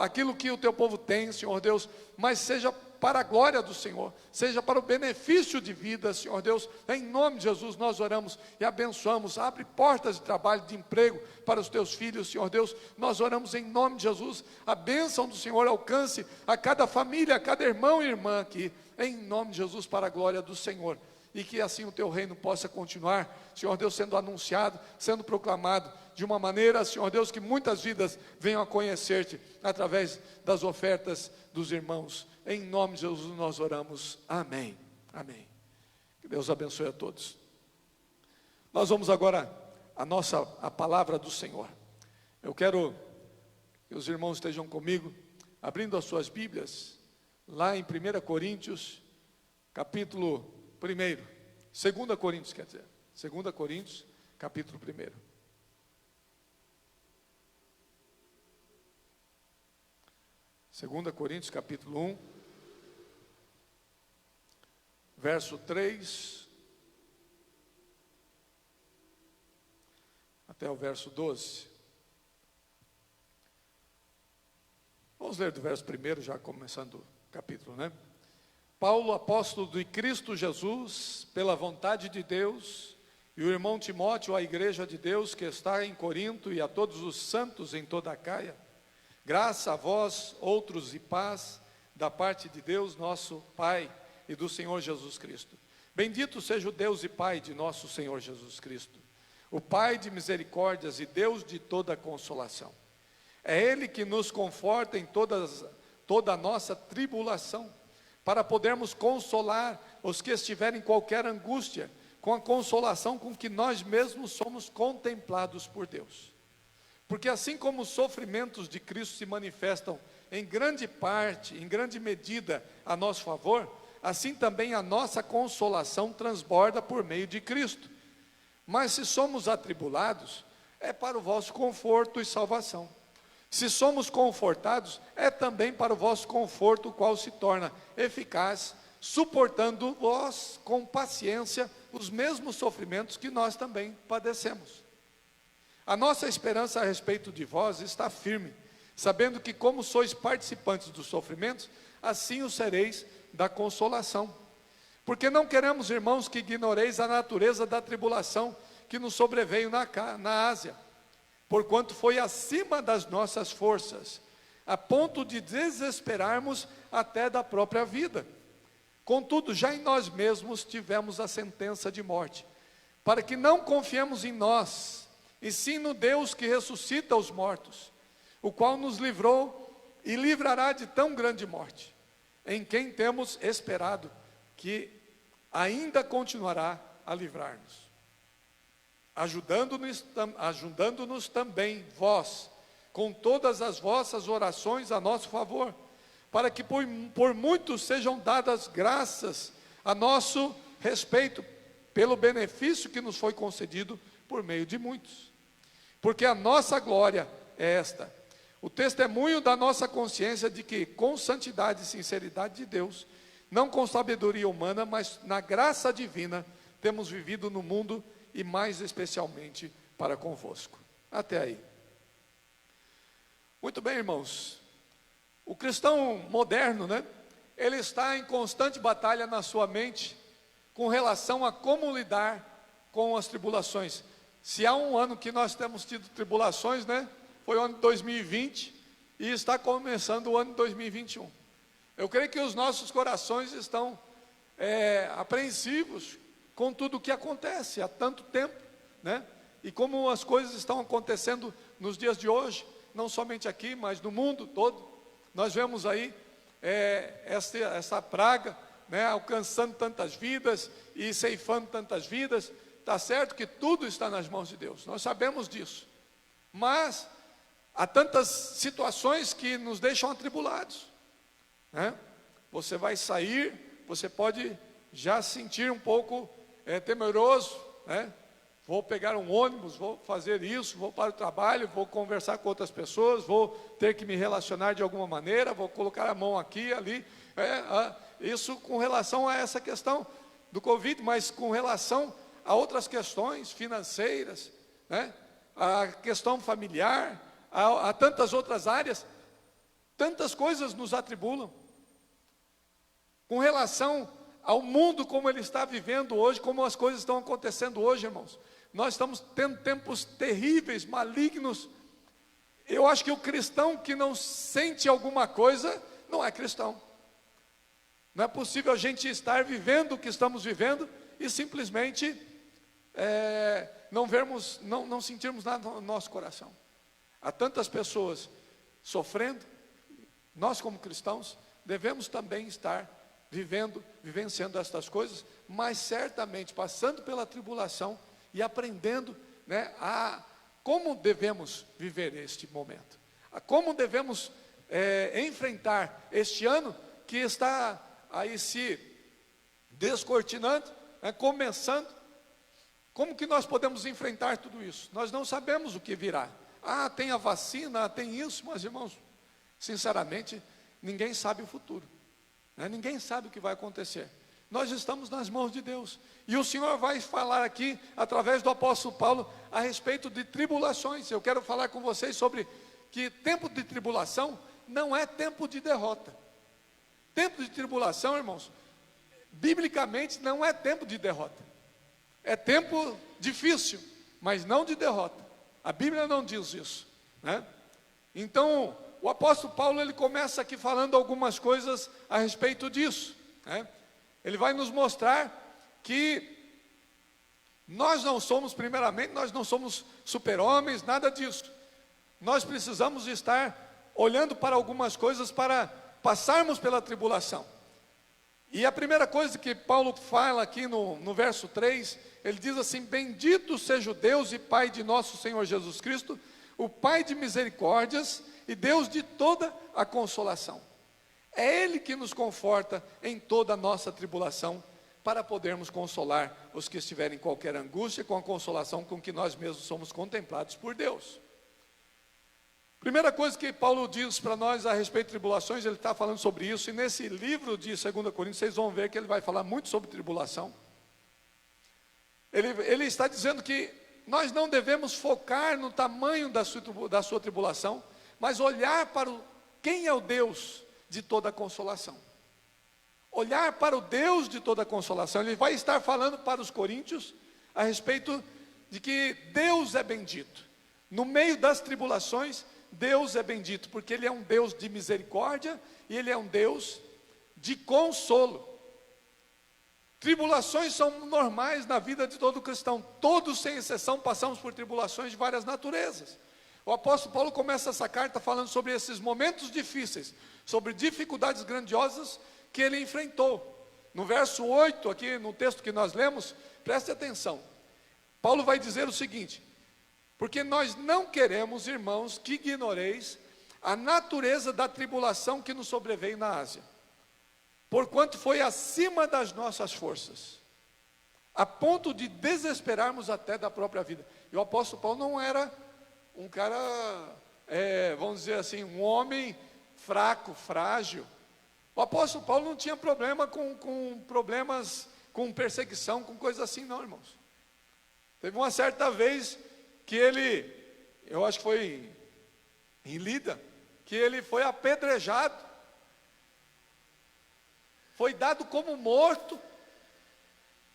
aquilo que o teu povo tem, Senhor Deus, mas seja para a glória do Senhor, seja para o benefício de vida, Senhor Deus. Em nome de Jesus nós oramos e abençoamos. Abre portas de trabalho, de emprego para os teus filhos, Senhor Deus. Nós oramos em nome de Jesus. A bênção do Senhor alcance a cada família, a cada irmão e irmã aqui, em nome de Jesus, para a glória do Senhor. E que assim o teu reino possa continuar, Senhor Deus, sendo anunciado, sendo proclamado de uma maneira, Senhor Deus, que muitas vidas venham a conhecer-te através das ofertas dos irmãos. Em nome de Jesus nós oramos, amém, amém. Que Deus abençoe a todos. Nós vamos agora a palavra do Senhor. Eu quero que os irmãos estejam comigo, abrindo as suas Bíblias, lá em 1 Coríntios, capítulo 1, 2 Coríntios, quer dizer, 2 Coríntios, capítulo 1. Segunda Coríntios, capítulo 1, verso 3 até o verso 12. Vamos ler do verso 1, já começando o capítulo, né? Paulo, apóstolo de Cristo Jesus, pela vontade de Deus, e o irmão Timóteo, à igreja de Deus que está em Corinto, e a todos os santos em toda a Caia, graça a vós, outros, e paz, da parte de Deus, nosso Pai, e do Senhor Jesus Cristo. Bendito seja o Deus e Pai de nosso Senhor Jesus Cristo, o Pai de misericórdias e Deus de toda consolação. É Ele que nos conforta em toda a nossa tribulação, para podermos consolar os que estiverem em qualquer angústia, com a consolação com que nós mesmos somos contemplados por Deus. Porque assim como os sofrimentos de Cristo se manifestam em grande parte, em grande medida, a nosso favor, assim também a nossa consolação transborda por meio de Cristo. Mas se somos atribulados, é para o vosso conforto e salvação. Se somos confortados, é também para o vosso conforto, o qual se torna eficaz, suportando vós com paciência os mesmos sofrimentos que nós também padecemos. A nossa esperança a respeito de vós está firme, sabendo que como sois participantes dos sofrimentos, assim o sereis da consolação. Porque não queremos, irmãos, que ignoreis a natureza da tribulação que nos sobreveio na Ásia, porquanto foi acima das nossas forças, a ponto de desesperarmos até da própria vida. Contudo, já em nós mesmos tivemos a sentença de morte, para que não confiemos em nós, e sim no Deus que ressuscita os mortos, o qual nos livrou e livrará de tão grande morte, em quem temos esperado que ainda continuará a livrar-nos. Ajudando-nos também vós, com todas as vossas orações a nosso favor, para que por muitos sejam dadas graças a nosso respeito, pelo benefício que nos foi concedido por meio de muitos. Porque a nossa glória é esta, o testemunho da nossa consciência de que, com santidade e sinceridade de Deus, não com sabedoria humana, mas na graça divina, temos vivido no mundo, e mais especialmente para convosco. Até aí. Muito bem, irmãos. O cristão moderno, né? Ele está em constante batalha na sua mente com relação a como lidar com as tribulações. Se há um ano que nós temos tido tribulações, né? Foi o ano de 2020 e está começando o ano de 2021. Eu creio que os nossos corações estão apreensivos com tudo o que acontece há tanto tempo, né? E como as coisas estão acontecendo nos dias de hoje, não somente aqui, mas no mundo todo. Nós vemos aí essa praga, né, alcançando tantas vidas e ceifando tantas vidas. Está certo que tudo está nas mãos de Deus, nós sabemos disso. Mas há tantas situações que nos deixam atribulados, né? Você vai sair, você pode já sentir um pouco temeroso, né? Vou pegar um ônibus, vou fazer isso, vou para o trabalho, vou conversar com outras pessoas, vou ter que me relacionar de alguma maneira, vou colocar a mão aqui, ali. Isso com relação a essa questão do Covid, mas com relação a outras questões financeiras, né? A questão familiar, a tantas outras áreas, tantas coisas nos atribulam. Com relação ao mundo como ele está vivendo hoje, como as coisas estão acontecendo hoje, irmãos, nós estamos tendo tempos terríveis, malignos. Eu acho que o cristão que não sente alguma coisa, não é cristão. Não é possível a gente estar vivendo o que estamos vivendo e simplesmente não sentirmos nada no nosso coração. Há tantas pessoas sofrendo, nós como cristãos devemos também estar vivenciando estas coisas, mas certamente passando pela tribulação e aprendendo, né, a como devemos viver este momento, a como devemos enfrentar este ano que está aí se descortinando, começando. Como que nós podemos enfrentar tudo isso? Nós não sabemos o que virá. Tem a vacina, tem isso, mas irmãos, sinceramente, ninguém sabe o futuro, né? Ninguém sabe o que vai acontecer. Nós estamos nas mãos de Deus, e o Senhor vai falar aqui, através do apóstolo Paulo, a respeito de tribulações. Eu quero falar com vocês sobre que tempo de tribulação não é tempo de derrota. Tempo de tribulação, irmãos, biblicamente não é tempo de derrota. É tempo difícil, mas não de derrota. A Bíblia não diz isso, né? Então, o apóstolo Paulo, ele começa aqui falando algumas coisas a respeito disso, né? Ele vai nos mostrar que nós não somos, primeiramente, nós não somos super-homens, nada disso. Nós precisamos estar olhando para algumas coisas para passarmos pela tribulação. E a primeira coisa que Paulo fala aqui no verso 3, ele diz assim: bendito seja o Deus e Pai de nosso Senhor Jesus Cristo, o Pai de misericórdias e Deus de toda a consolação. É Ele que nos conforta em toda a nossa tribulação, para podermos consolar os que estiverem em qualquer angústia, com a consolação com que nós mesmos somos contemplados por Deus. Primeira coisa que Paulo diz para nós a respeito de tribulações, ele está falando sobre isso, e nesse livro de 2 Coríntios, vocês vão ver que ele vai falar muito sobre tribulação. Ele está dizendo que nós não devemos focar no tamanho da sua tribulação, mas olhar para quem é o Deus de toda a consolação. Olhar para o Deus de toda a consolação. Ele vai estar falando para os coríntios a respeito de que Deus é bendito. No meio das tribulações, Deus é bendito, porque Ele é um Deus de misericórdia e Ele é um Deus de consolo. Tribulações são normais na vida de todo cristão. Todos, sem exceção, passamos por tribulações de várias naturezas. O apóstolo Paulo começa essa carta falando sobre esses momentos difíceis, sobre dificuldades grandiosas que ele enfrentou. No verso 8, aqui no texto que nós lemos, preste atenção. Paulo vai dizer o seguinte: porque nós não queremos, irmãos, que ignoreis a natureza da tribulação que nos sobreveio na Ásia, porquanto foi acima das nossas forças, a ponto de desesperarmos até da própria vida. E o apóstolo Paulo não era um cara, vamos dizer assim, um homem fraco, frágil. O apóstolo Paulo não tinha problema com problemas, com perseguição, com coisas assim não, irmãos. Teve uma certa vez que ele, eu acho que foi em Lida, que ele foi apedrejado, foi dado como morto,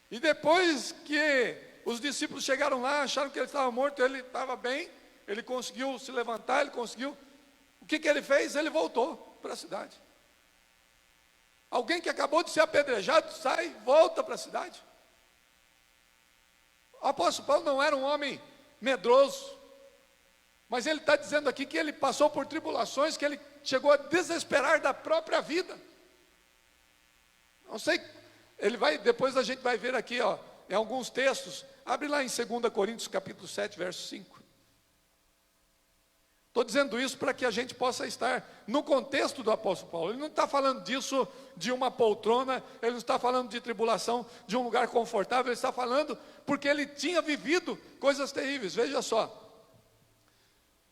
e depois que os discípulos chegaram lá, acharam que ele estava morto, ele estava bem, ele conseguiu se levantar, ele conseguiu. O que ele fez? Ele voltou para a cidade. Alguém que acabou de ser apedrejado, sai, volta para a cidade. O apóstolo Paulo não era um homem medroso, mas ele está dizendo aqui que ele passou por tribulações, que ele chegou a desesperar da própria vida. Não sei, depois a gente vai ver aqui, em alguns textos. Abre lá em 2 Coríntios capítulo 7, verso 5. Estou dizendo isso para que a gente possa estar no contexto do apóstolo Paulo. Ele não está falando disso de uma poltrona, ele não está falando de tribulação, de um lugar confortável, ele está falando porque ele tinha vivido coisas terríveis. Veja só,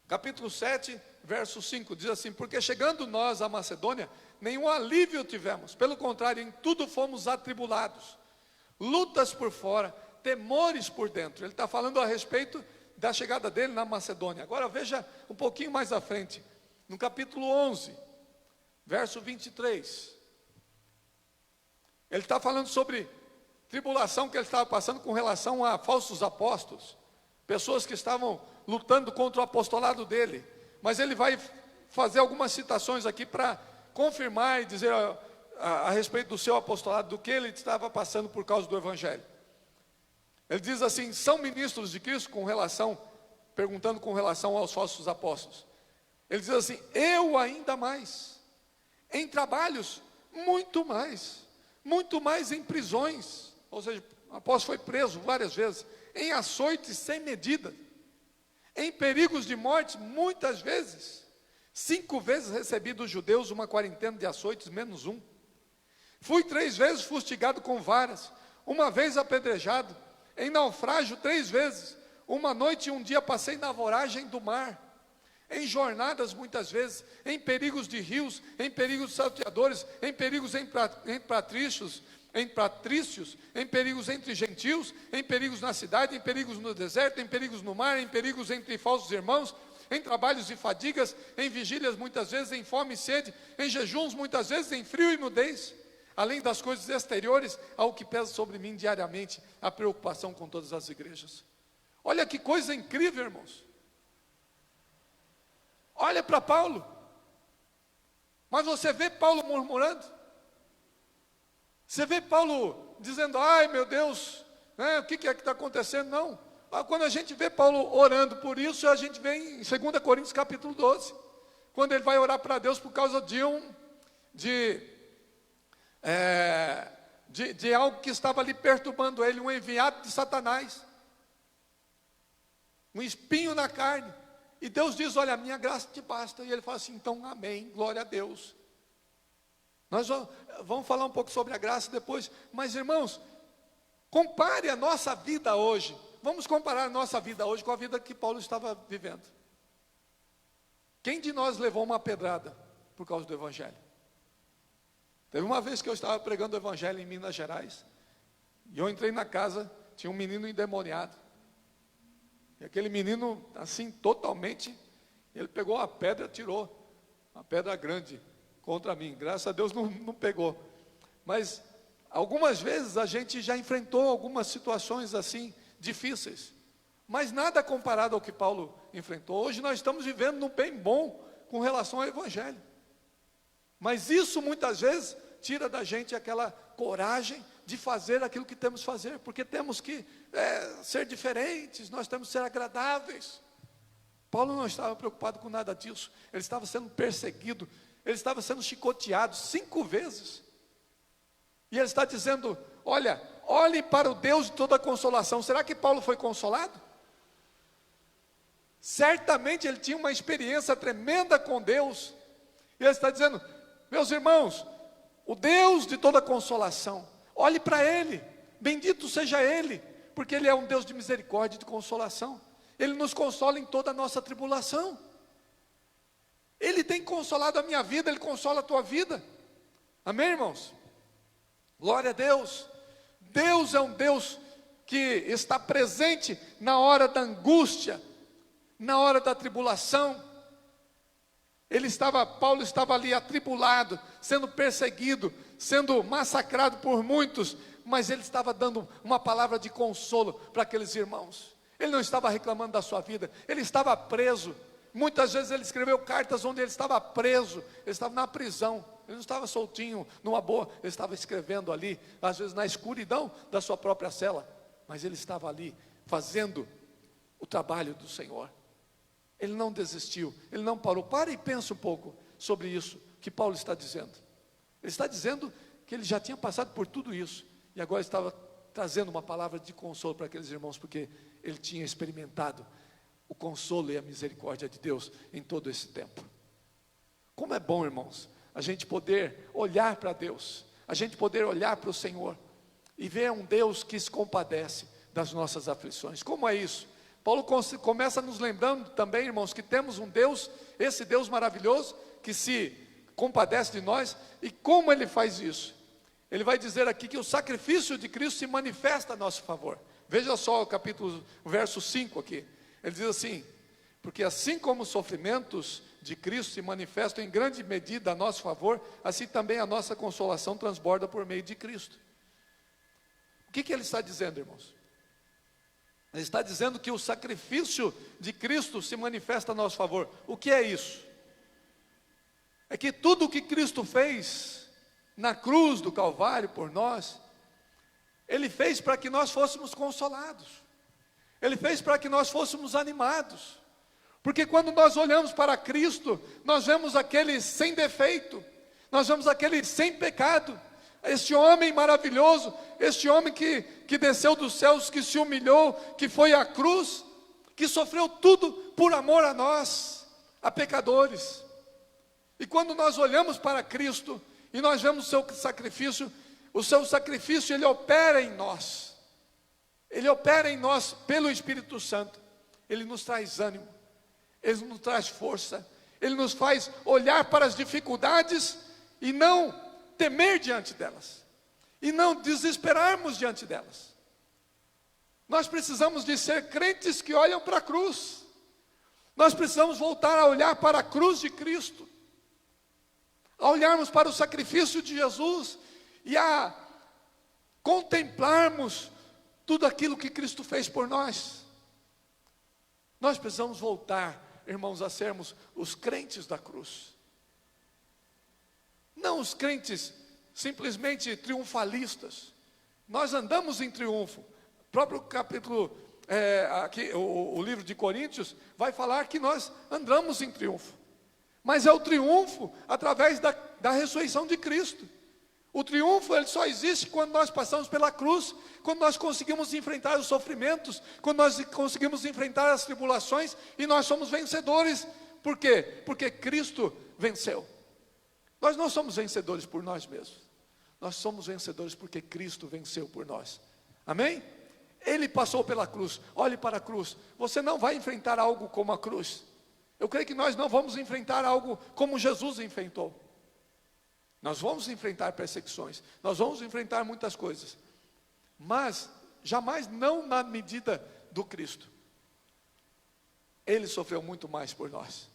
capítulo 7, verso 5, diz assim: porque chegando nós à Macedônia, nenhum alívio tivemos, pelo contrário, em tudo fomos atribulados, lutas por fora, temores por dentro. Ele está falando a respeito da chegada dele na Macedônia. Agora veja um pouquinho mais à frente, no capítulo 11, verso 23. Ele está falando sobre tribulação que ele estava passando com relação a falsos apóstolos, pessoas que estavam lutando contra o apostolado dele. Mas ele vai fazer algumas citações aqui para confirmar e dizer a respeito do seu apostolado, do que ele estava passando por causa do evangelho. Ele diz assim: são ministros de Cristo perguntando com relação aos falsos apóstolos. Ele diz assim: eu ainda mais, em trabalhos, muito mais em prisões, ou seja, o apóstolo foi preso várias vezes, em açoites sem medida, em perigos de morte muitas vezes, 5 vezes recebi dos judeus uma quarentena de açoites, menos um. Fui 3 vezes fustigado com varas, 1 vez apedrejado, em naufrágio 3 vezes, 1 noite e 1 dia passei na voragem do mar, em jornadas muitas vezes, em perigos de rios, em perigos de salteadores, em perigos em patrícios, em perigos entre gentios, em perigos na cidade, em perigos no deserto, em perigos no mar, em perigos entre falsos irmãos, em trabalhos e fadigas, em vigílias muitas vezes, em fome e sede, em jejuns muitas vezes, em frio e nudez. Além das coisas exteriores, ao que pesa sobre mim diariamente, a preocupação com todas as igrejas. Olha que coisa incrível, irmãos. Olha para Paulo. Mas você vê Paulo murmurando? Você vê Paulo dizendo: ai meu Deus, o que é que está acontecendo? Não. Quando a gente vê Paulo orando por isso, a gente vê em 2 Coríntios capítulo 12, quando ele vai orar para Deus por causa de algo que estava ali perturbando ele, um enviado de Satanás, um espinho na carne, e Deus diz: olha, a minha graça te basta. E ele fala assim: então amém, glória a Deus. Nós vamos falar um pouco sobre a graça depois, mas irmãos, compare a nossa vida hoje, vamos comparar a nossa vida hoje com a vida que Paulo estava vivendo. Quem de nós levou uma pedrada por causa do evangelho? Teve uma vez que eu estava pregando o evangelho em Minas Gerais, e eu entrei na casa, tinha um menino endemoniado, e aquele menino assim totalmente, ele pegou uma pedra, tirou, uma pedra grande contra mim, graças a Deus não pegou, mas algumas vezes a gente já enfrentou algumas situações assim, difíceis, mas nada comparado ao que Paulo enfrentou. Hoje nós estamos vivendo num bem bom com relação ao evangelho, mas isso muitas vezes tira da gente aquela coragem de fazer aquilo que temos que fazer, porque temos que ser diferentes, nós temos que ser agradáveis. Paulo não estava preocupado com nada disso, ele estava sendo perseguido, ele estava sendo chicoteado 5 vezes, e ele está dizendo: olha, olhe para o Deus de toda consolação. Será que Paulo foi consolado? Certamente ele tinha uma experiência tremenda com Deus, e ele está dizendo: meus irmãos, o Deus de toda consolação, olhe para Ele, bendito seja Ele, porque Ele é um Deus de misericórdia e de consolação. Ele nos consola em toda a nossa tribulação. Ele tem consolado a minha vida, Ele consola a tua vida. Amém, irmãos? Glória a Deus. Deus é um Deus que está presente na hora da angústia, na hora da tribulação. Paulo estava ali atribulado, sendo perseguido, sendo massacrado por muitos, mas ele estava dando uma palavra de consolo para aqueles irmãos. Ele não estava reclamando da sua vida, ele estava preso. Muitas vezes ele escreveu cartas onde ele estava preso, ele estava na prisão, ele não estava soltinho, numa boa, ele estava escrevendo ali, às vezes na escuridão da sua própria cela, mas ele estava ali, fazendo o trabalho do Senhor. Ele não desistiu, ele não parou. Para e pensa um pouco sobre isso que Paulo está dizendo. Ele está dizendo que ele já tinha passado por tudo isso, e agora estava trazendo uma palavra de consolo para aqueles irmãos, porque ele tinha experimentado o consolo e a misericórdia de Deus em todo esse tempo. Como é bom, irmãos, a gente poder olhar para Deus, a gente poder olhar para o Senhor e ver um Deus que se compadece das nossas aflições. Como é isso? Paulo começa nos lembrando também, irmãos, que temos um Deus, esse Deus maravilhoso, que se compadece de nós. E como Ele faz isso? Ele vai dizer aqui que o sacrifício de Cristo se manifesta a nosso favor. Veja só o verso 5 aqui. Ele diz assim: porque assim como os sofrimentos de Cristo se manifestam em grande medida a nosso favor, assim também a nossa consolação transborda por meio de Cristo. O que ele está dizendo, irmãos? Ele está dizendo que o sacrifício de Cristo se manifesta a nosso favor. O que é isso? É que tudo o que Cristo fez na cruz do Calvário por nós, Ele fez para que nós fôssemos consolados. Ele fez para que nós fôssemos animados. Porque quando nós olhamos para Cristo, nós vemos aquele sem defeito, nós vemos aquele sem pecado, este homem maravilhoso, este homem que desceu dos céus, que se humilhou, que foi à cruz, que sofreu tudo por amor a nós, a pecadores. E quando nós olhamos para Cristo e nós vemos o seu sacrifício ele opera em nós. Ele opera em nós pelo Espírito Santo. Ele nos traz ânimo, Ele nos traz força, Ele nos faz olhar para as dificuldades e não temer diante delas, e não desesperarmos diante delas. Nós precisamos de ser crentes que olham para a cruz. Nós precisamos voltar a olhar para a cruz de Cristo, a olharmos para o sacrifício de Jesus e a contemplarmos tudo aquilo que Cristo fez por nós. Nós precisamos voltar, irmãos, a sermos os crentes da cruz. Não os crentes simplesmente triunfalistas. Nós andamos em triunfo. O próprio capítulo, aqui, o livro de Coríntios, vai falar que nós andamos em triunfo. Mas é o triunfo através da ressurreição de Cristo. O triunfo ele só existe quando nós passamos pela cruz, quando nós conseguimos enfrentar os sofrimentos, quando nós conseguimos enfrentar as tribulações e nós somos vencedores. Por quê? Porque Cristo venceu. Nós não somos vencedores por nós mesmos. Nós somos vencedores porque Cristo venceu por nós. Amém? Ele passou pela cruz. Olhe para a cruz. Você não vai enfrentar algo como a cruz. Eu creio que nós não vamos enfrentar algo como Jesus enfrentou. Nós vamos enfrentar perseguições. Nós vamos enfrentar muitas coisas. Mas jamais não na medida do Cristo. Ele sofreu muito mais por nós.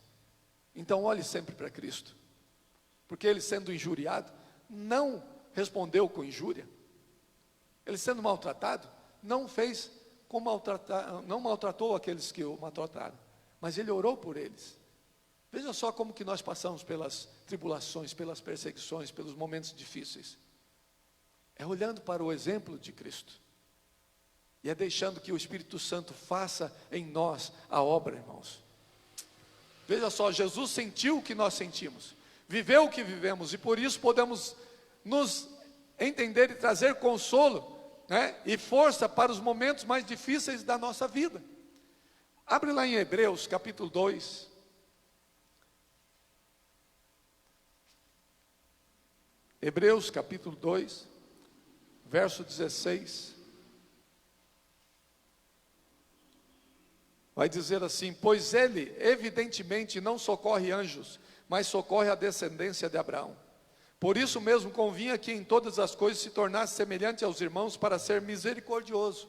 Então olhe sempre para Cristo. Porque ele sendo injuriado, não respondeu com injúria. Ele sendo maltratado, não maltratou aqueles que o maltrataram. Mas ele orou por eles. Veja só como que nós passamos pelas tribulações, pelas perseguições, pelos momentos difíceis. É olhando para o exemplo de Cristo. E é deixando que o Espírito Santo faça em nós a obra, irmãos. Veja só, Jesus sentiu o que nós sentimos. Viveu o que vivemos, e por isso podemos nos entender e trazer consolo, né, e força para os momentos mais difíceis da nossa vida. Abre lá em Hebreus capítulo 2. Hebreus capítulo 2, verso 16. Vai dizer assim: pois ele evidentemente não socorre anjos, mas socorre a descendência de Abraão. Por isso mesmo convinha que em todas as coisas se tornasse semelhante aos irmãos, para ser misericordioso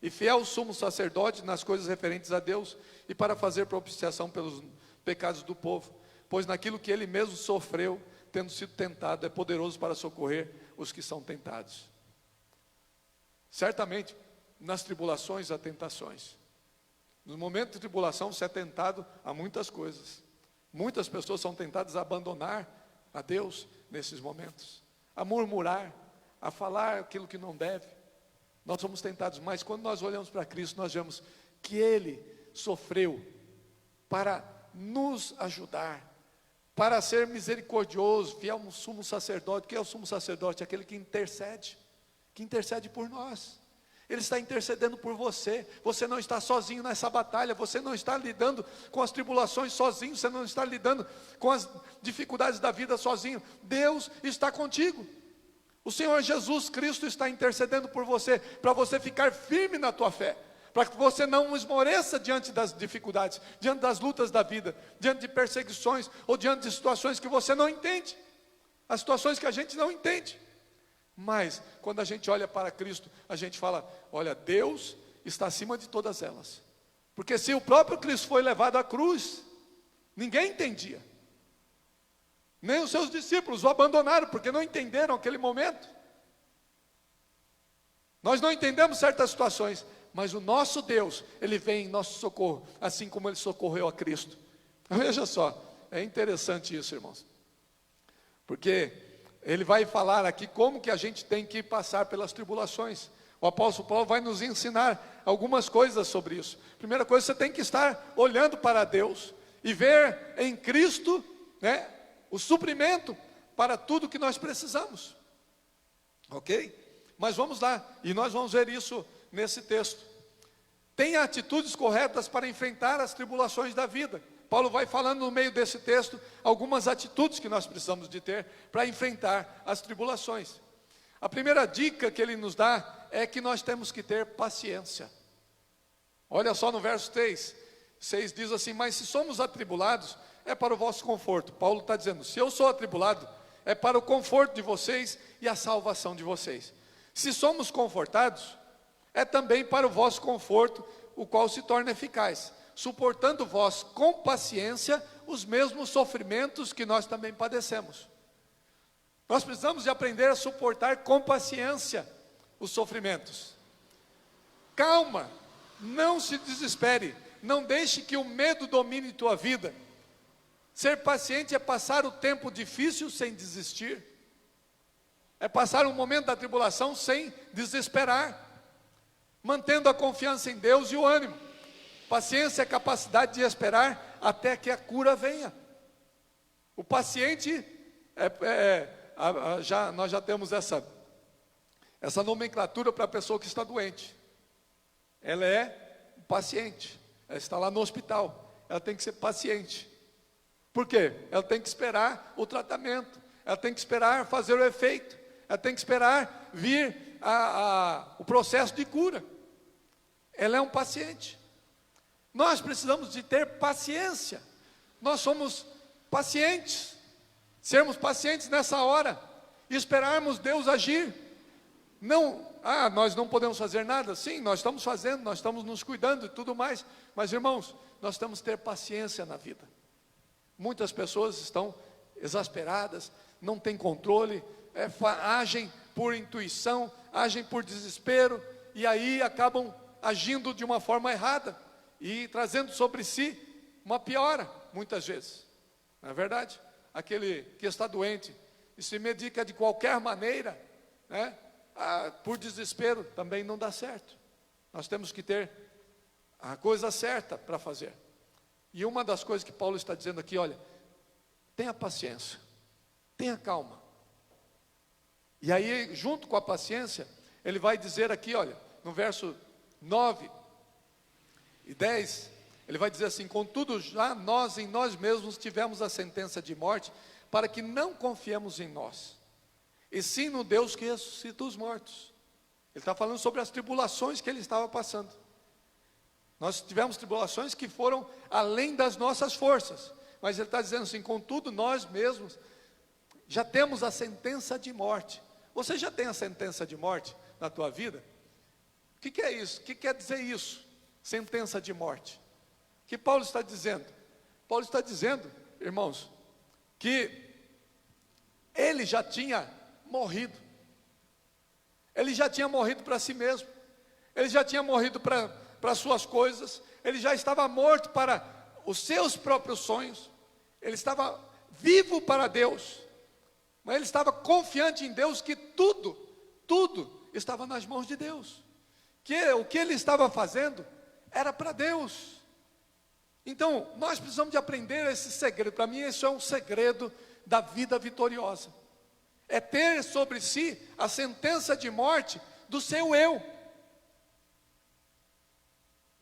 e fiel sumo sacerdote nas coisas referentes a Deus, e para fazer propiciação pelos pecados do povo. Pois naquilo que ele mesmo sofreu, tendo sido tentado, é poderoso para socorrer os que são tentados. Certamente, nas tribulações há tentações. No momento de tribulação você é tentado a muitas coisas. Muitas pessoas são tentadas a abandonar a Deus nesses momentos, a murmurar, a falar aquilo que não deve. Nós somos tentados, mas quando nós olhamos para Cristo, nós vemos que Ele sofreu para nos ajudar, para ser misericordioso, fiel ao sumo sacerdote. O que é o sumo sacerdote? Aquele que intercede por nós. Ele está intercedendo por você. Você não está sozinho nessa batalha, você não está lidando com as tribulações sozinho, você não está lidando com as dificuldades da vida sozinho. Deus está contigo. O Senhor Jesus Cristo está intercedendo por você, para você ficar firme na tua fé, para que você não esmoreça diante das dificuldades, diante das lutas da vida, diante de perseguições, ou diante de situações que você não entende, as situações que a gente não entende. Mas, quando a gente olha para Cristo, a gente fala, olha, Deus está acima de todas elas. Porque se o próprio Cristo foi levado à cruz, ninguém entendia. Nem os seus discípulos o abandonaram, porque não entenderam aquele momento. Nós não entendemos certas situações, mas o nosso Deus, Ele vem em nosso socorro, assim como Ele socorreu a Cristo. Veja só, é interessante isso, irmãos. Porque Ele vai falar aqui como que a gente tem que passar pelas tribulações. O apóstolo Paulo vai nos ensinar algumas coisas sobre isso. Primeira coisa, você tem que estar olhando para Deus e ver em Cristo, né, o suprimento para tudo que nós precisamos. Ok? Mas vamos lá, e nós vamos ver isso nesse texto. Tenha atitudes corretas para enfrentar as tribulações da vida. Paulo vai falando no meio desse texto algumas atitudes que nós precisamos de ter para enfrentar as tribulações. A primeira dica que ele nos dá é que nós temos que ter paciência. Olha só no verso 6 diz assim, mas se somos atribulados, é para o vosso conforto. Paulo está dizendo, se eu sou atribulado, é para o conforto de vocês e a salvação de vocês. Se somos confortados, é também para o vosso conforto, o qual se torna eficaz, suportando vós com paciência os mesmos sofrimentos que nós também padecemos. Nós precisamos de aprender a suportar com paciência os sofrimentos. Calma, não se desespere, não deixe que o medo domine tua vida. Ser paciente é passar o tempo difícil sem desistir, é passar um momento da tribulação sem desesperar, mantendo a confiança em Deus e o ânimo. Paciência é a capacidade de esperar até que a cura venha. O paciente, nós já temos essa nomenclatura para a pessoa que está doente. Ela é paciente, ela está lá no hospital, ela tem que ser paciente. Por quê? Ela tem que esperar o tratamento, ela tem que esperar fazer o efeito, ela tem que esperar vir o processo de cura. Ela é um paciente. Nós precisamos de ter paciência. Nós somos pacientes. Sermos pacientes nessa hora e esperarmos Deus agir. Não, nós não podemos fazer nada. Sim, nós estamos fazendo, nós estamos nos cuidando e tudo mais. Mas irmãos, nós temos que ter paciência na vida. Muitas pessoas estão exasperadas, não têm controle, agem por intuição, agem por desespero, e aí acabam agindo de uma forma errada, e trazendo sobre si uma piora, muitas vezes. Não é verdade? Aquele que está doente, e se medica de qualquer maneira, né, por desespero, também não dá certo. Nós temos que ter a coisa certa para fazer. E uma das coisas que Paulo está dizendo aqui, olha, tenha paciência, tenha calma. E aí, junto com a paciência, ele vai dizer aqui, olha, no verso 9 e 10, ele vai dizer assim, contudo já nós em nós mesmos tivemos a sentença de morte, para que não confiemos em nós, e sim no Deus que ressuscita os mortos. Ele está falando sobre as tribulações que ele estava passando. Nós tivemos tribulações que foram além das nossas forças. Mas ele está dizendo assim, contudo nós mesmos já temos a sentença de morte. Você já tem a sentença de morte na tua vida? O que é isso? O que quer dizer isso? Sentença de morte. O que Paulo está dizendo? Paulo está dizendo, irmãos, que ele já tinha morrido. Ele já tinha morrido para si mesmo. Ele já tinha morrido para suas coisas, ele já estava morto para os seus próprios sonhos, ele estava vivo para Deus, mas ele estava confiante em Deus que tudo estava nas mãos de Deus, que o que ele estava fazendo era para Deus. Então, nós precisamos de aprender esse segredo. Para mim, isso é um segredo da vida vitoriosa, é ter sobre si a sentença de morte do seu eu.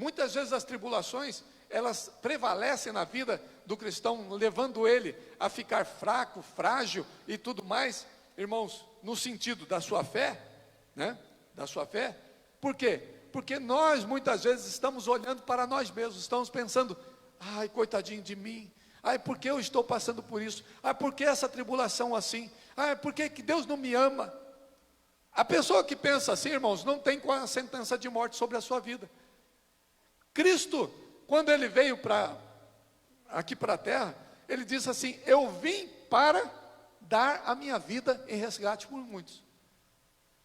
Muitas vezes as tribulações, elas prevalecem na vida do cristão, levando ele a ficar fraco, frágil e tudo mais, irmãos, no sentido da sua fé, né? Da sua fé. Por quê? Porque nós muitas vezes estamos olhando para nós mesmos, estamos pensando, ai, coitadinho de mim, ai, por que eu estou passando por isso? Ai, por que essa tribulação assim? Ai, por que Deus não me ama? A pessoa que pensa assim, irmãos, não tem a sentença de morte sobre a sua vida. Cristo, quando ele veio aqui para a terra, ele disse assim, eu vim para dar a minha vida em resgate por muitos.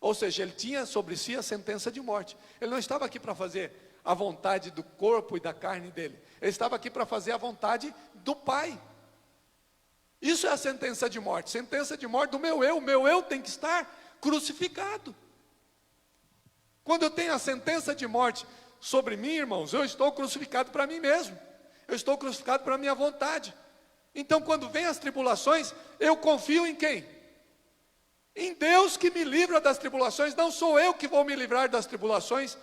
Ou seja, ele tinha sobre si a sentença de morte. Ele não estava aqui para fazer a vontade do corpo e da carne dele. Ele estava aqui para fazer a vontade do Pai. Isso é a sentença de morte. Sentença de morte do meu eu. O meu eu tem que estar crucificado. Quando eu tenho a sentença de morte sobre mim, irmãos, eu estou crucificado para mim mesmo. Eu estou crucificado para a minha vontade. Então, quando vem as tribulações, eu confio em quem? Em Deus que me livra das tribulações. Não sou eu que vou me livrar das tribulações.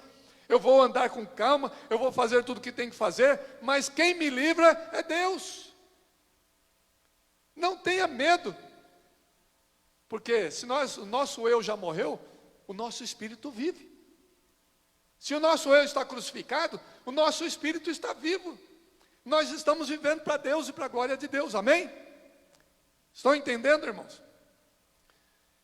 Eu vou andar com calma, eu vou fazer tudo o que tem que fazer, mas quem me livra é Deus. Não tenha medo, porque se o nosso eu já morreu, o nosso espírito vive. Se o nosso eu está crucificado, o nosso espírito está vivo. Nós estamos vivendo para Deus e para a glória de Deus, amém? Estão entendendo, irmãos?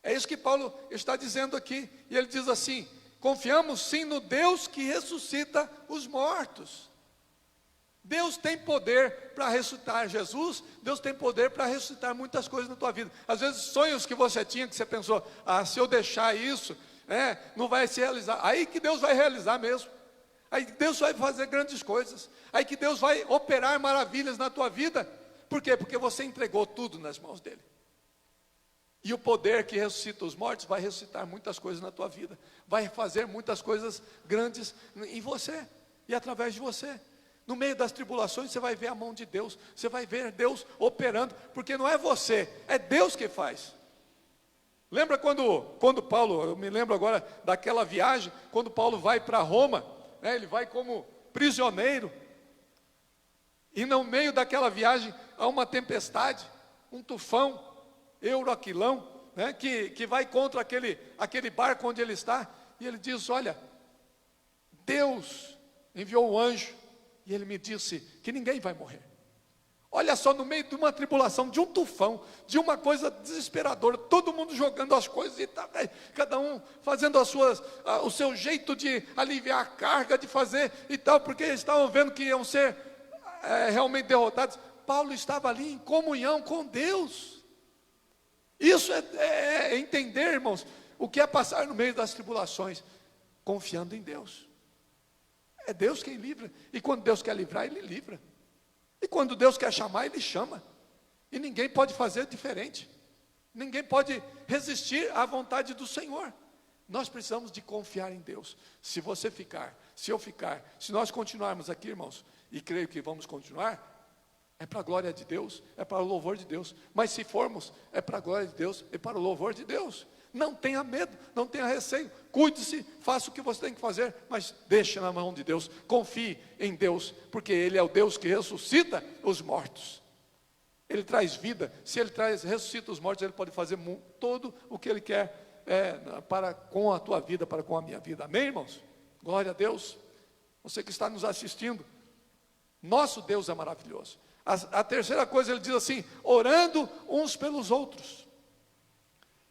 É isso que Paulo está dizendo aqui, e ele diz assim, confiamos sim no Deus que ressuscita os mortos. Deus tem poder para ressuscitar Jesus, Deus tem poder para ressuscitar muitas coisas na tua vida. Às vezes sonhos que você tinha, que você pensou, se eu deixar isso, não vai se realizar. Aí que Deus vai realizar mesmo. Aí que Deus vai fazer grandes coisas. Aí que Deus vai operar maravilhas na tua vida. Por quê? Porque você entregou tudo nas mãos dele. E o poder que ressuscita os mortos vai ressuscitar muitas coisas na tua vida. Vai fazer muitas coisas grandes em você e através de você. No meio das tribulações você vai ver a mão de Deus. Você vai ver Deus operando. Porque não é você, é Deus que faz. Lembra quando Paulo, eu me lembro agora daquela viagem, quando Paulo vai para Roma, ele vai como prisioneiro. E no meio daquela viagem há uma tempestade, um tufão, Euroquilão, que vai contra aquele barco onde ele está, e ele diz, olha, Deus enviou um anjo, e ele me disse que ninguém vai morrer. Olha só, no meio de uma tribulação, de um tufão, de uma coisa desesperadora, todo mundo jogando as coisas, e cada um fazendo o seu jeito de aliviar a carga, de fazer e tal, porque eles estavam vendo que iam ser realmente derrotados. Paulo estava ali em comunhão com Deus. Isso é entender, irmãos, o que é passar no meio das tribulações, confiando em Deus. É Deus quem livra, e quando Deus quer livrar, Ele livra. E quando Deus quer chamar, Ele chama. E ninguém pode fazer diferente. Ninguém pode resistir à vontade do Senhor. Nós precisamos de confiar em Deus. Se você ficar, se eu ficar, se nós continuarmos aqui, irmãos, e creio que vamos continuar, é para a glória de Deus, é para o louvor de Deus. Mas se formos, é para a glória de Deus e para o louvor de Deus. Não tenha medo, não tenha receio. Cuide-se, faça o que você tem que fazer, mas deixe na mão de Deus. Confie em Deus, porque Ele é o Deus que ressuscita os mortos. Ele traz vida. Se Ele ressuscita os mortos, Ele pode fazer todo o que Ele quer com a tua vida, para com a minha vida. Amém, irmãos? Glória a Deus. Você que está nos assistindo, nosso Deus é maravilhoso. A terceira coisa, ele diz assim, orando uns pelos outros.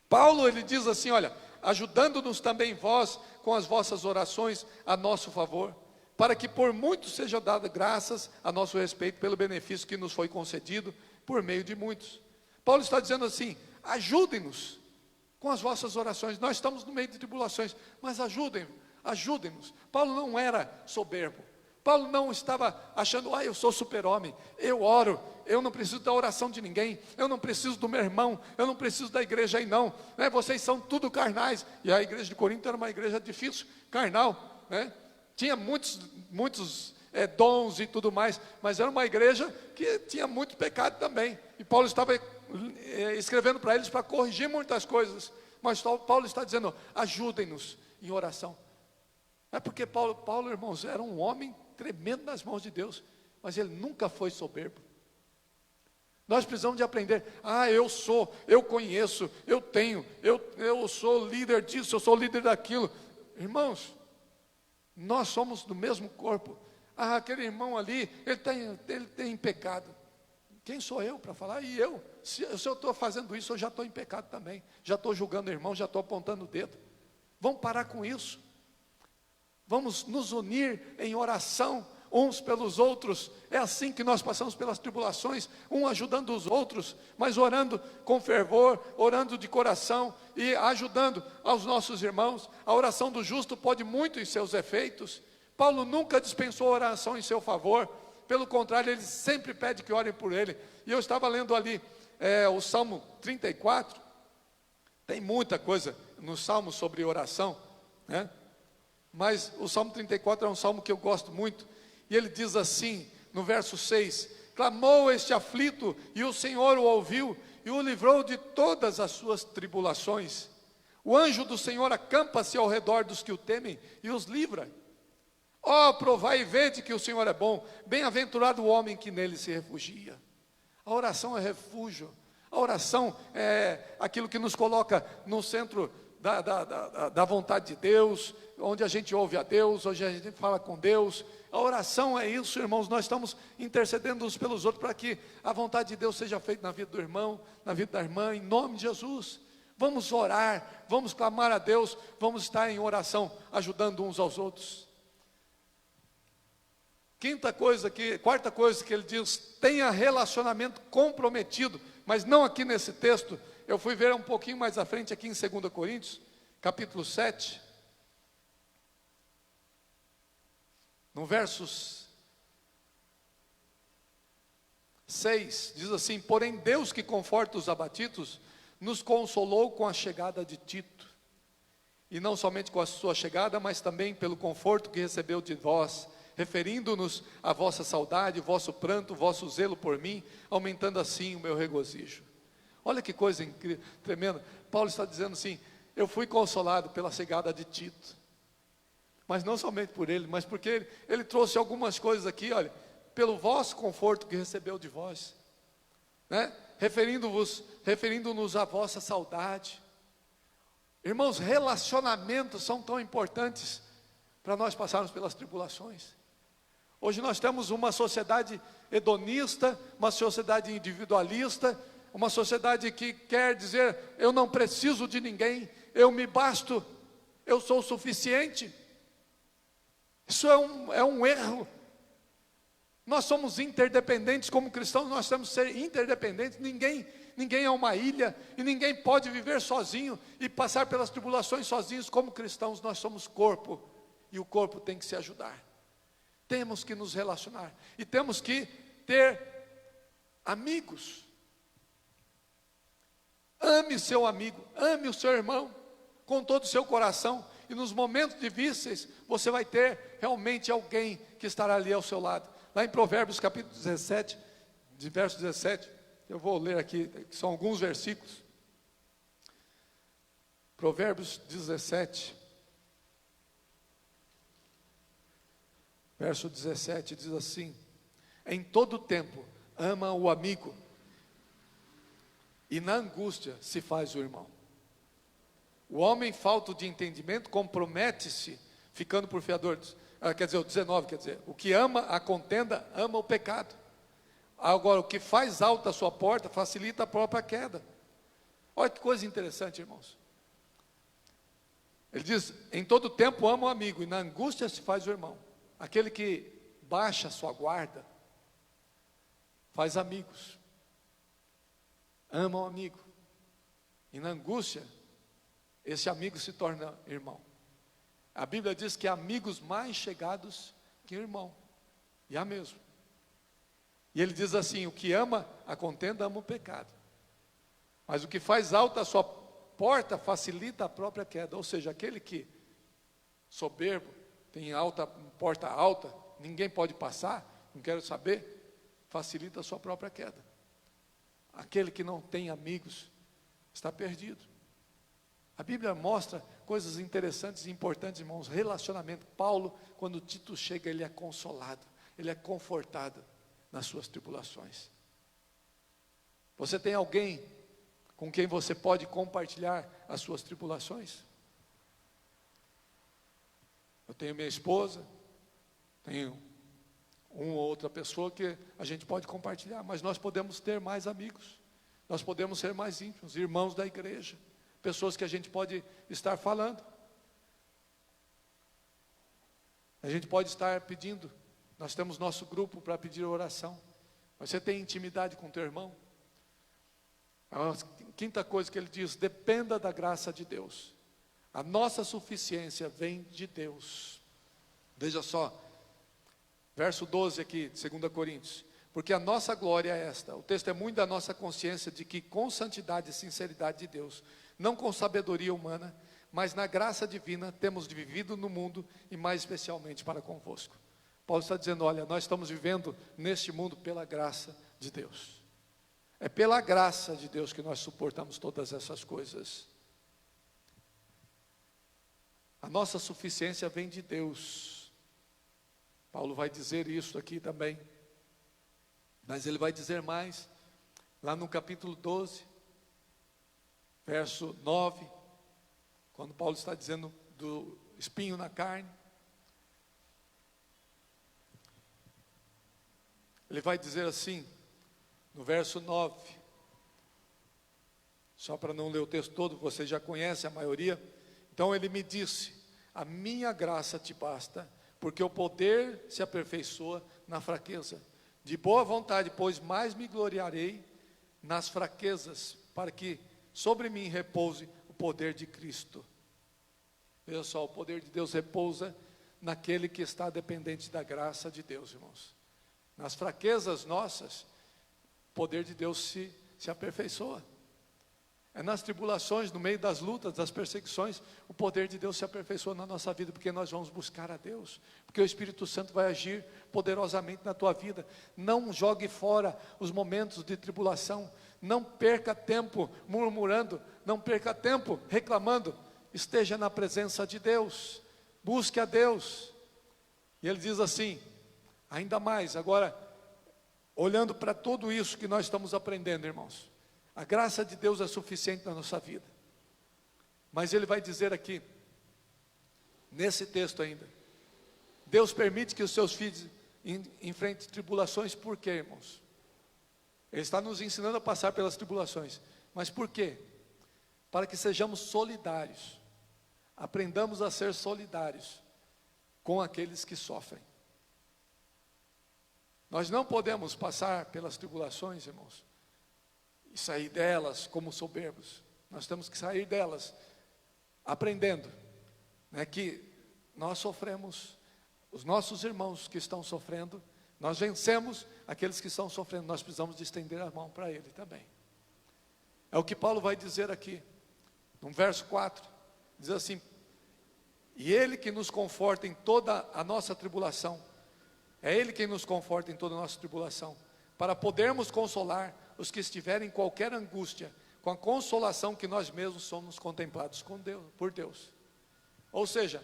Paulo, ele diz assim, olha, ajudando-nos também vós com as vossas orações a nosso favor, para que por muitos sejam dadas graças a nosso respeito pelo benefício que nos foi concedido por meio de muitos. Paulo está dizendo assim, ajudem-nos com as vossas orações. Nós estamos no meio de tribulações, mas ajudem-nos. Paulo não era soberbo. Paulo não estava achando, eu sou super-homem, eu oro, eu não preciso da oração de ninguém, eu não preciso do meu irmão, eu não preciso da igreja aí não, vocês são tudo carnais. E a igreja de Corinto era uma igreja difícil, carnal, tinha muitos dons e tudo mais, mas era uma igreja que tinha muito pecado também. E Paulo estava escrevendo para eles para corrigir muitas coisas, mas Paulo está dizendo, ajudem-nos em oração. É porque Paulo, irmãos, era um homem tremendo nas mãos de Deus, mas ele nunca foi soberbo. Nós precisamos de aprender. Eu sou, eu conheço, eu tenho, eu sou líder disso, eu sou líder daquilo. Irmãos, nós somos do mesmo corpo. Aquele irmão ali, ele tem pecado. Quem sou eu para falar? E eu? Se eu estou fazendo isso, eu já estou em pecado também. Já estou julgando o irmão, já estou apontando o dedo. Vamos parar com isso. Vamos nos unir em oração uns pelos outros. É assim que nós passamos pelas tribulações, um ajudando os outros, mas orando com fervor, orando de coração e ajudando aos nossos irmãos. A oração do justo pode muito em seus efeitos. Paulo nunca dispensou oração em seu favor, pelo contrário, ele sempre pede que orem por ele. E eu estava lendo ali o Salmo 34, tem muita coisa no Salmo sobre oração, né? Mas o Salmo 34 é um salmo que eu gosto muito. E ele diz assim, no verso 6, clamou este aflito, e o Senhor o ouviu, e o livrou de todas as suas tribulações. O anjo do Senhor acampa-se ao redor dos que o temem, e os livra. Provai e vede que o Senhor é bom, bem-aventurado o homem que nele se refugia. A oração é refúgio, a oração é aquilo que nos coloca no centro da vontade de Deus, onde a gente ouve a Deus, onde a gente fala com Deus. A oração é isso, irmãos. Nós estamos intercedendo uns pelos outros para que a vontade de Deus seja feita na vida do irmão, na vida da irmã, em nome de Jesus. Vamos orar, vamos clamar a Deus, vamos estar em oração, ajudando uns aos outros. Quarta coisa que ele diz, tenha relacionamento comprometido, mas não aqui nesse texto. Eu fui ver um pouquinho mais à frente aqui em 2 Coríntios, capítulo 7, no versos 6, diz assim, porém Deus que conforta os abatidos, nos consolou com a chegada de Tito, e não somente com a sua chegada, mas também pelo conforto que recebeu de vós, referindo-nos à vossa saudade, vosso pranto, vosso zelo por mim, aumentando assim o meu regozijo. Olha que coisa incrível, tremenda. Paulo está dizendo assim, eu fui consolado pela chegada de Tito, mas não somente por ele, mas porque ele trouxe algumas coisas aqui, olha, pelo vosso conforto que recebeu de vós, né? Referindo-nos à vossa saudade. Irmãos, relacionamentos são tão importantes para nós passarmos pelas tribulações. Hoje nós temos uma sociedade hedonista, uma sociedade individualista, uma sociedade que quer dizer, eu não preciso de ninguém, eu me basto, eu sou o suficiente. Isso é um erro. Nós somos interdependentes como cristãos, nós temos que ser interdependentes. Ninguém é uma ilha, e ninguém pode viver sozinho e passar pelas tribulações sozinhos. Como cristãos nós somos corpo, e o corpo tem que se ajudar. Temos que nos relacionar, e temos que ter amigos. Ame seu amigo, ame o seu irmão, com todo o seu coração, e nos momentos difíceis, você vai ter realmente alguém que estará ali ao seu lado. Lá em Provérbios capítulo 17, de verso 17, eu vou ler aqui, são alguns versículos. Provérbios 17, verso 17, diz assim, em todo tempo, ama o amigo, e na angústia se faz o irmão. O homem falto de entendimento compromete-se, ficando por fiador. O 19, o que ama a contenda, ama o pecado. Agora, o que faz alta a sua porta, facilita a própria queda. Olha que coisa interessante, irmãos. Ele diz, em todo tempo ama o amigo, e na angústia se faz o irmão. Aquele que baixa a sua guarda, faz amigos. Ama o amigo, e na angústia, esse amigo se torna irmão. A Bíblia diz que há amigos mais chegados que irmão, e há mesmo. E ele diz assim, o que ama a contenda, ama o pecado, mas o que faz alta a sua porta, facilita a própria queda. Ou seja, aquele que soberbo, tem porta alta, ninguém pode passar, não quero saber, facilita a sua própria queda. Aquele que não tem amigos, está perdido. A Bíblia mostra coisas interessantes e importantes, irmãos. Relacionamento. Paulo, quando Tito chega, ele é consolado, ele é confortado nas suas tribulações. Você tem alguém com quem você pode compartilhar as suas tribulações? Eu tenho minha esposa, tenho uma ou outra pessoa que a gente pode compartilhar, mas nós podemos ter mais amigos, nós podemos ser mais íntimos, irmãos da igreja, pessoas que a gente pode estar falando, a gente pode estar pedindo, nós temos nosso grupo para pedir oração. Você tem intimidade com teu irmão? A quinta coisa que ele diz: dependa da graça de Deus. A nossa suficiência vem de Deus. Veja só, verso 12 aqui, de 2 Coríntios. Porque a nossa glória é esta, o testemunho da nossa consciência de que com santidade e sinceridade de Deus, não com sabedoria humana, mas na graça divina, temos vivido no mundo e mais especialmente para convosco. Paulo está dizendo: olha, nós estamos vivendo neste mundo pela graça de Deus. É pela graça de Deus que nós suportamos todas essas coisas. A nossa suficiência vem de Deus. Paulo vai dizer isso aqui também. Mas ele vai dizer mais, lá no capítulo 12, verso 9, quando Paulo está dizendo do espinho na carne. Ele vai dizer assim, no verso 9, só para não ler o texto todo, você já conhece a maioria. Então ele me disse: a minha graça te basta, porque o poder se aperfeiçoa na fraqueza. De boa vontade, pois mais me gloriarei nas fraquezas, para que sobre mim repouse o poder de Cristo. Veja só, o poder de Deus repousa naquele que está dependente da graça de Deus, irmãos. Nas fraquezas nossas, o poder de Deus se aperfeiçoa. É nas tribulações, no meio das lutas, das perseguições, o poder de Deus se aperfeiçoa na nossa vida, porque nós vamos buscar a Deus, porque o Espírito Santo vai agir poderosamente na tua vida. Não jogue fora os momentos de tribulação, não perca tempo murmurando, não perca tempo reclamando, esteja na presença de Deus, busque a Deus. E ele diz assim, ainda mais, agora, olhando para tudo isso que nós estamos aprendendo, irmãos, a graça de Deus é suficiente na nossa vida. Mas ele vai dizer aqui, nesse texto ainda, Deus permite que os seus filhos enfrentem tribulações. Por quê, irmãos? Ele está nos ensinando a passar pelas tribulações. Mas por quê? Para que sejamos solidários. Aprendamos a ser solidários com aqueles que sofrem. Nós não podemos passar pelas tribulações, irmãos, e sair delas como soberbos. Nós temos que sair delas aprendendo, né, que nós sofremos, os nossos irmãos que estão sofrendo, nós vencemos aqueles que estão sofrendo, nós precisamos de estender a mão para ele também. É o que Paulo vai dizer aqui, no verso 4, diz assim: e ele que nos conforta em toda a nossa tribulação, é ele quem nos conforta em toda a nossa tribulação, para podermos consolar os que estiverem em qualquer angústia, com a consolação que nós mesmos somos contemplados com Deus, por Deus. Ou seja,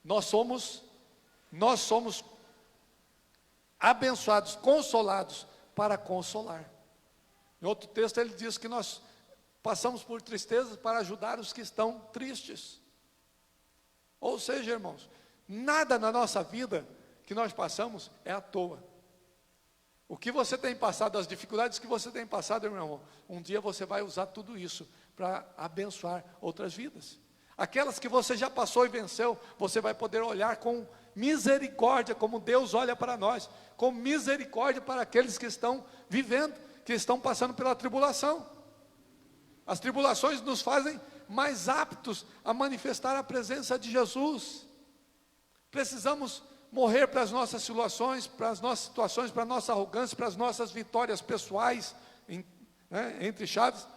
nós somos abençoados, consolados para consolar. Em outro texto ele diz que nós passamos por tristezas para ajudar os que estão tristes. Ou seja, irmãos, nada na nossa vida que nós passamos é à toa. O que você tem passado, as dificuldades que você tem passado, meu irmão, um dia você vai usar tudo isso para abençoar outras vidas. Aquelas que você já passou e venceu, você vai poder olhar com misericórdia, como Deus olha para nós, com misericórdia para aqueles que estão vivendo, que estão passando pela tribulação. As tribulações nos fazem mais aptos a manifestar a presença de Jesus. Precisamos morrer para as nossas situações, para as nossa arrogância, para as nossas vitórias pessoais, entre chaves,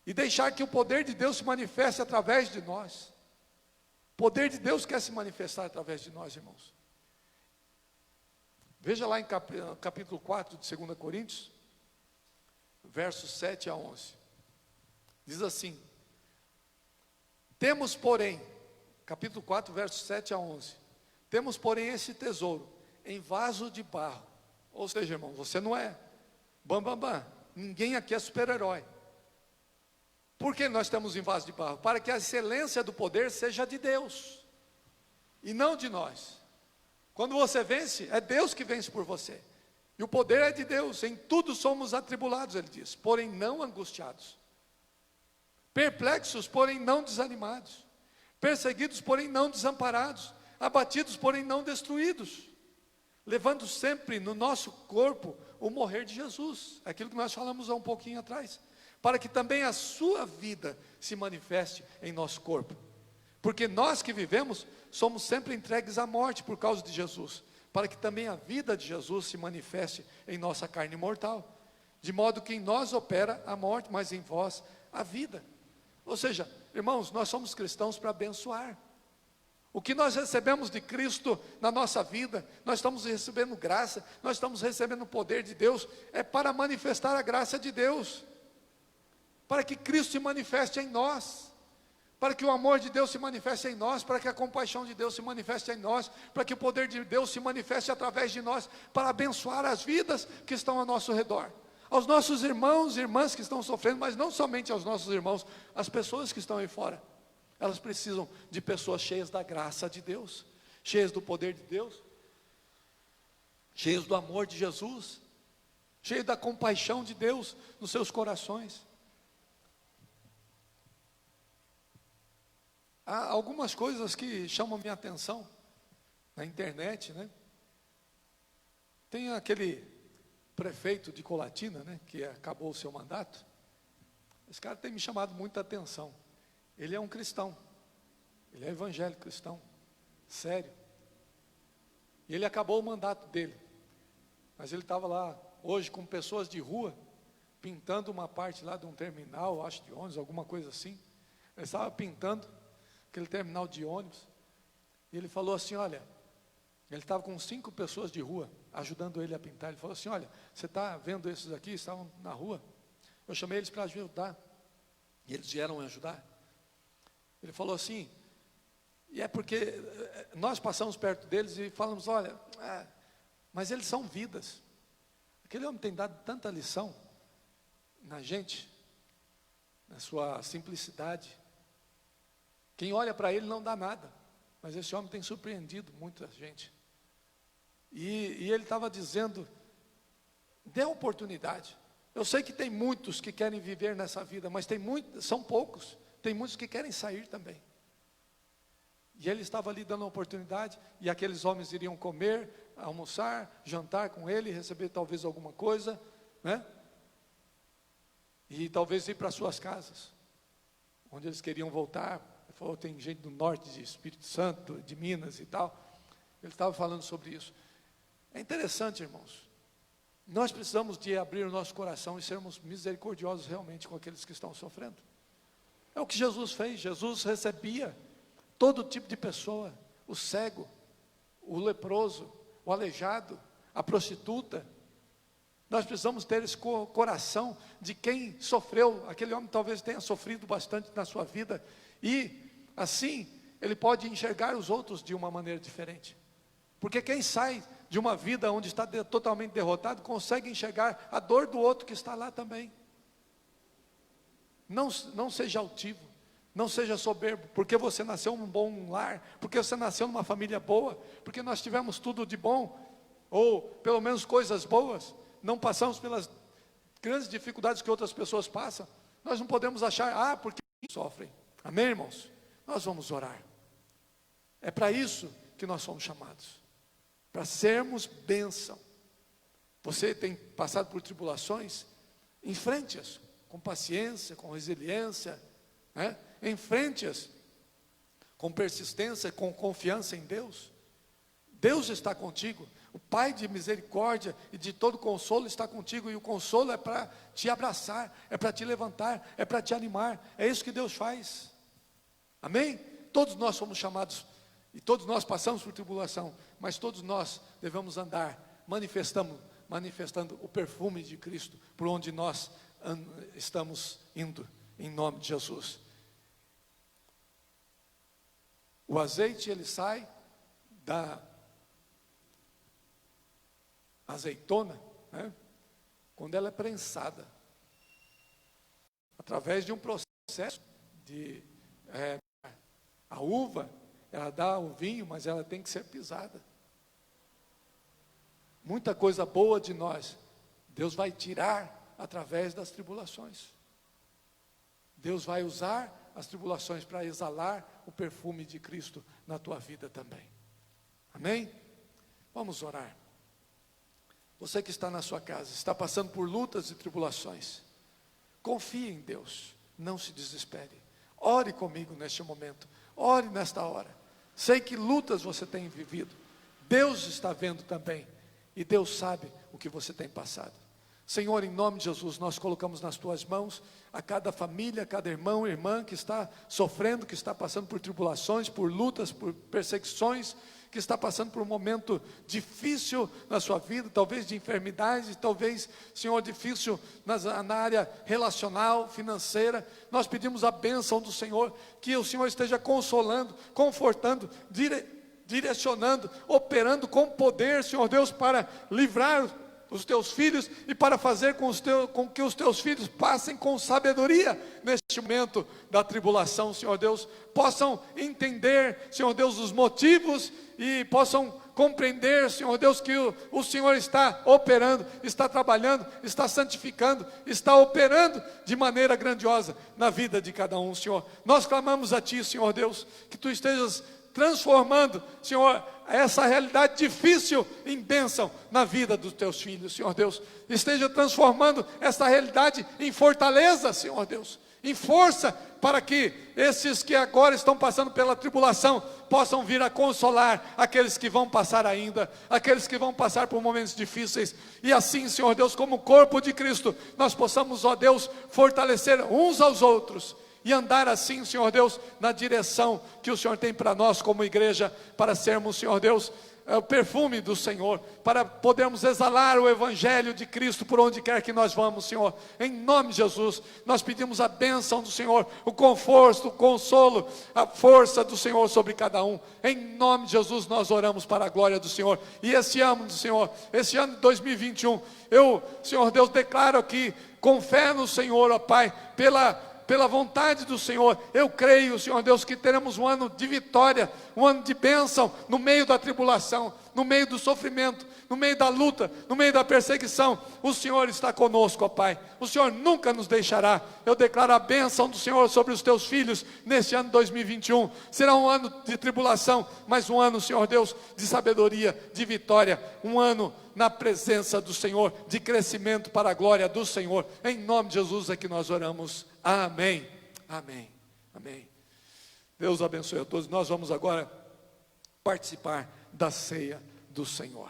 e deixar que o poder de Deus se manifeste através de nós. O poder de Deus quer se manifestar através de nós, irmãos. Veja lá em capítulo 4 de 2 Coríntios, versos 7 a 11. Diz assim: Temos, porém, capítulo 4, versos 7 a 11. Temos, porém, esse tesouro em vaso de barro. Ou seja, irmão, você não é bam. Ninguém aqui é super-herói. Por que nós temos em vaso de barro? Para que a excelência do poder seja de Deus e não de nós. Quando você vence, é Deus que vence por você. E o poder é de Deus. Em tudo somos atribulados, ele diz, porém não angustiados. Perplexos, porém não desanimados. Perseguidos, porém não desamparados. Abatidos, porém não destruídos. Levando sempre no nosso corpo o morrer de Jesus. Aquilo que nós falamos há um pouquinho atrás. Para que também a sua vida se manifeste em nosso corpo. Porque nós que vivemos, somos sempre entregues à morte por causa de Jesus. Para que também a vida de Jesus se manifeste em nossa carne mortal. De modo que em nós opera a morte, mas em vós a vida. Ou seja, irmãos, nós somos cristãos para abençoar. O que nós recebemos de Cristo na nossa vida, nós estamos recebendo graça, nós estamos recebendo o poder de Deus, é para manifestar a graça de Deus. Para que Cristo se manifeste em nós, para que o amor de Deus se manifeste em nós, para que a compaixão de Deus se manifeste em nós, para que o poder de Deus se manifeste através de nós, para abençoar as vidas que estão ao nosso redor, aos nossos irmãos e irmãs que estão sofrendo, mas não somente aos nossos irmãos, as pessoas que estão aí fora, elas precisam de pessoas cheias da graça de Deus, cheias do poder de Deus, cheias do amor de Jesus, cheias da compaixão de Deus nos seus corações. Há algumas coisas que chamam minha atenção na internet, né? Tem aquele prefeito de Colatina, né, que acabou o seu mandato. Esse cara tem me chamado muita atenção. Ele é um cristão, ele é evangélico cristão, sério. E ele acabou o mandato dele, mas ele estava lá hoje com pessoas de rua, pintando uma parte lá de um terminal, acho de ônibus, alguma coisa assim. Ele estava pintando aquele terminal de ônibus, e ele falou assim, olha, ele estava com 5 pessoas de rua, ajudando ele a pintar. Ele falou assim, olha, você está vendo esses aqui, estavam na rua, eu chamei eles para ajudar, e eles vieram me ajudar. Ele falou assim, e é porque nós passamos perto deles e falamos, olha, mas eles são vidas. Aquele homem tem dado tanta lição na gente, na sua simplicidade. Quem olha para ele não dá nada, mas esse homem tem surpreendido muita gente. E ele estava dizendo, dê oportunidade. Eu sei que tem muitos que querem viver nessa vida, mas são poucos. Tem muitos que querem sair também. E ele estava ali dando a oportunidade, e aqueles homens iriam comer, almoçar, jantar com ele, receber talvez alguma coisa, né? E talvez ir para suas casas, onde eles queriam voltar. Ele falou, tem gente do norte, de Espírito Santo, de Minas e tal. Ele estava falando sobre isso. É interessante, irmãos. Nós precisamos de abrir o nosso coração e sermos misericordiosos realmente com aqueles que estão sofrendo. É o que Jesus fez. Jesus recebia todo tipo de pessoa, o cego, o leproso, o aleijado, a prostituta. Nós precisamos ter esse coração de quem sofreu. Aquele homem talvez tenha sofrido bastante na sua vida, e assim ele pode enxergar os outros de uma maneira diferente. Porque quem sai de uma vida onde está totalmente derrotado, consegue enxergar a dor do outro que está lá também. Não seja altivo, não seja soberbo, porque você nasceu num bom lar, porque você nasceu numa família boa, porque nós tivemos tudo de bom, ou pelo menos coisas boas, não passamos pelas grandes dificuldades que outras pessoas passam. Nós não podemos achar, porque sofrem. Amém, irmãos? Nós vamos orar. É para isso que nós somos chamados, para sermos bênção. Você tem passado por tribulações? Enfrente-as com paciência, com resiliência, né? Enfrente-as com persistência, com confiança em Deus. Deus está contigo. O Pai de misericórdia e de todo consolo está contigo, e o consolo é para te abraçar, é para te levantar, é para te animar. É isso que Deus faz. Amém? Todos nós somos chamados, e todos nós passamos por tribulação, mas todos nós devemos andar manifestando o perfume de Cristo por onde nós estamos indo, em nome de Jesus. O azeite, ele sai da azeitona, né? Quando ela é prensada, através de um processo de a uva, ela dá o vinho, mas ela tem que ser pisada. Muita coisa boa de nós, Deus vai tirar através das tribulações. Deus vai usar as tribulações para exalar o perfume de Cristo na tua vida também. Amém? Vamos orar. Você que está na sua casa, está passando por lutas e tribulações, confie em Deus, não se desespere. Ore comigo neste momento, ore nesta hora. Sei que lutas você tem vivido, Deus está vendo também, e Deus sabe o que você tem passado. Senhor, em nome de Jesus, nós colocamos nas tuas mãos a cada família, a cada irmão e irmã que está sofrendo, que está passando por tribulações, por lutas, por perseguições, que está passando por um momento difícil na sua vida, talvez de enfermidade, talvez, Senhor, difícil na área relacional, financeira. Nós pedimos a bênção do Senhor, que o Senhor esteja consolando, confortando, direcionando, operando com poder, Senhor Deus, para livrar os teus filhos e para fazer com que os teus filhos passem com sabedoria neste momento da tribulação, Senhor Deus, possam entender, Senhor Deus, os motivos e possam compreender, Senhor Deus, que o Senhor está operando, está trabalhando, está santificando, está operando de maneira grandiosa na vida de cada um, Senhor. Nós clamamos a Ti, Senhor Deus, que Tu estejas transformando, Senhor, essa realidade difícil em bênção na vida dos teus filhos, Senhor Deus. Esteja transformando essa realidade em fortaleza, Senhor Deus, em força, para que esses que agora estão passando pela tribulação possam vir a consolar aqueles que vão passar ainda, aqueles que vão passar por momentos difíceis, e assim, Senhor Deus, como corpo de Cristo, nós possamos, ó Deus, fortalecer uns aos outros, e andar assim, Senhor Deus, na direção que o Senhor tem para nós como igreja, para sermos, Senhor Deus, o perfume do Senhor, para podermos exalar o Evangelho de Cristo por onde quer que nós vamos, Senhor. Em nome de Jesus, nós pedimos a bênção do Senhor, o conforto, o consolo, a força do Senhor sobre cada um. Em nome de Jesus nós oramos para a glória do Senhor. E esse ano do Senhor, esse ano de 2021, eu, Senhor Deus, declaro aqui, com fé no Senhor, ó Pai, pela vontade do Senhor, eu creio, Senhor Deus, que teremos um ano de vitória, um ano de bênção, no meio da tribulação, no meio do sofrimento, no meio da luta, no meio da perseguição. O Senhor está conosco, ó Pai, o Senhor nunca nos deixará. Eu declaro a bênção do Senhor sobre os teus filhos, neste ano 2021, será um ano de tribulação, mas um ano, Senhor Deus, de sabedoria, de vitória, um ano na presença do Senhor, de crescimento para a glória do Senhor. Em nome de Jesus é que nós oramos. Amém, amém, amém. Deus abençoe a todos. Nós vamos agora participar da ceia do Senhor.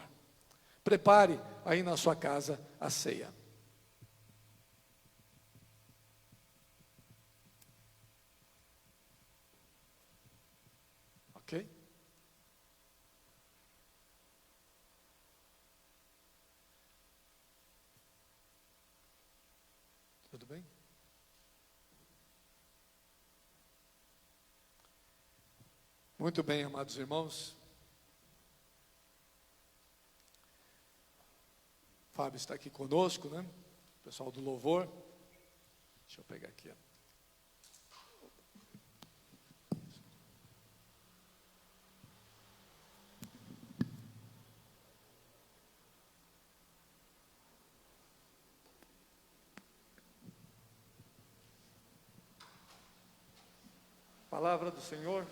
Prepare aí na sua casa a ceia. Ok? Tudo bem? Muito bem, amados irmãos. Fábio está aqui conosco, né? O pessoal do louvor. Deixa eu pegar aqui. Palavra do Senhor.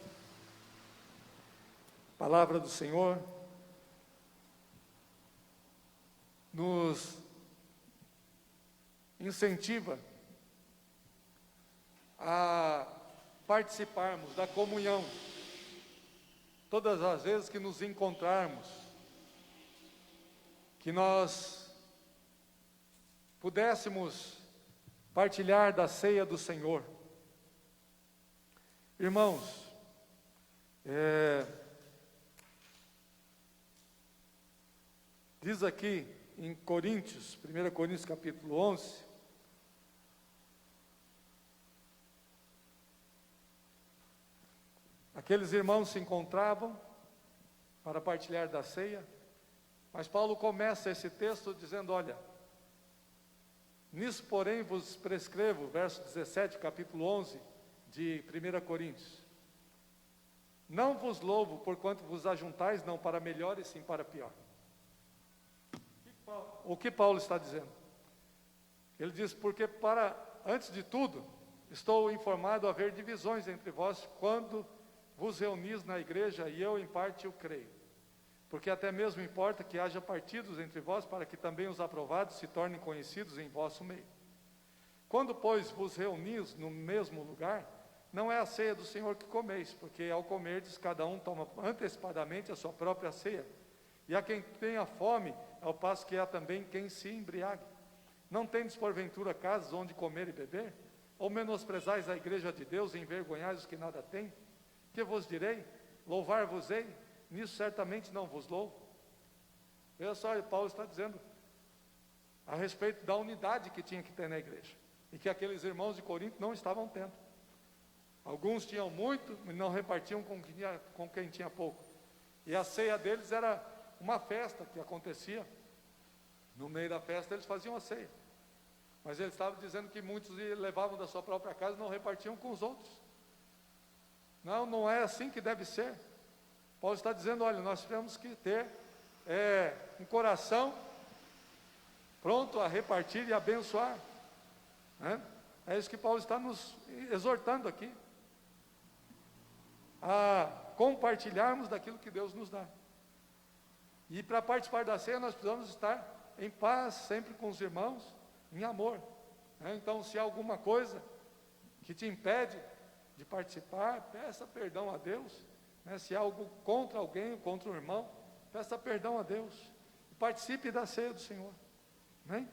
Palavra do Senhor nos incentiva a participarmos da comunhão todas as vezes que nos encontrarmos, que nós pudéssemos partilhar da ceia do Senhor. Irmãos, diz aqui em Coríntios, 1 Coríntios capítulo 11, Aqueles irmãos se encontravam para partilhar da ceia, mas Paulo começa esse texto dizendo, olha, nisso porém vos prescrevo, verso 17, capítulo 11 de 1 Coríntios, não vos louvo porquanto vos ajuntais, não para melhor e sim para pior. O que Paulo está dizendo? Ele diz, porque antes de tudo, estou informado haver divisões entre vós, quando vos reunis na igreja, e eu em parte o creio. Porque até mesmo importa que haja partidos entre vós, para que também os aprovados se tornem conhecidos em vosso meio. Quando, pois, vos reunis no mesmo lugar, não é a ceia do Senhor que comeis, porque ao comerdes, cada um toma antecipadamente a sua própria ceia. E a quem tenha fome, ao passo que há também quem se embriague. Não tendes porventura casas onde comer e beber? Ou menosprezais a igreja de Deus e envergonhais os que nada têm? Que vos direi? Louvar-vos-ei? Nisso certamente não vos louvo. Veja só, Paulo está dizendo a respeito da unidade que tinha que ter na igreja, e que aqueles irmãos de Corinto não estavam tendo. Alguns tinham muito e não repartiam com quem tinha pouco. E a ceia deles era uma festa que acontecia. No meio da festa eles faziam a ceia. Mas ele estava dizendo que muitos levavam da sua própria casa e não repartiam com os outros. Não é assim que deve ser. Paulo está dizendo, olha, nós temos que ter um coração pronto a repartir e abençoar. Né? É isso que Paulo está nos exortando aqui. A compartilharmos daquilo que Deus nos dá. E para participar da ceia nós precisamos estar em paz sempre com os irmãos, em amor. Né? Então, se há alguma coisa que te impede de participar, peça perdão a Deus. Né? Se há algo contra alguém, contra um irmão, peça perdão a Deus. E participe da ceia do Senhor. Né?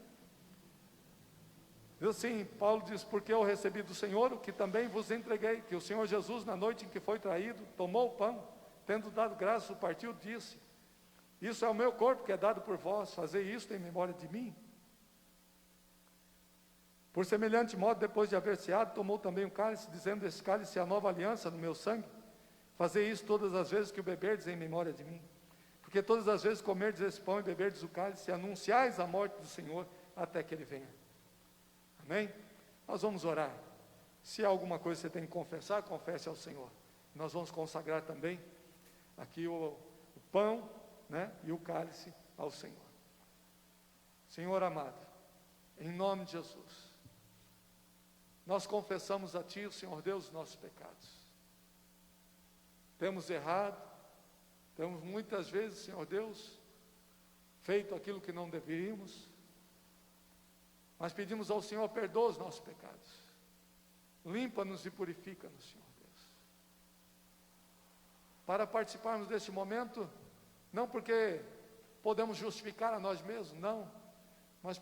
Diz assim, Paulo diz, porque eu recebi do Senhor o que também vos entreguei, que o Senhor Jesus, na noite em que foi traído, tomou o pão, tendo dado graças, o partiu, disse, isso é o meu corpo que é dado por vós, fazei isto em memória de mim. Por semelhante modo, depois de haver ceado, tomou também o cálice, dizendo, esse cálice é a nova aliança no meu sangue, fazei isso todas as vezes que o beberdes em memória de mim. Porque todas as vezes que comerdes esse pão e beberdes o cálice, anunciais a morte do Senhor, até que Ele venha. Amém? Nós vamos orar. Se há alguma coisa que você tem que confessar, confesse ao Senhor. Nós vamos consagrar também aqui o pão, né, e o cálice ao Senhor. Senhor amado, em nome de Jesus, nós confessamos a Ti, o Senhor Deus, os nossos pecados. Temos errado, temos muitas vezes, Senhor Deus, feito aquilo que não deveríamos, mas pedimos ao Senhor, perdoa os nossos pecados, limpa-nos e purifica-nos, Senhor Deus, para participarmos deste momento, não porque podemos justificar a nós mesmos, não, mas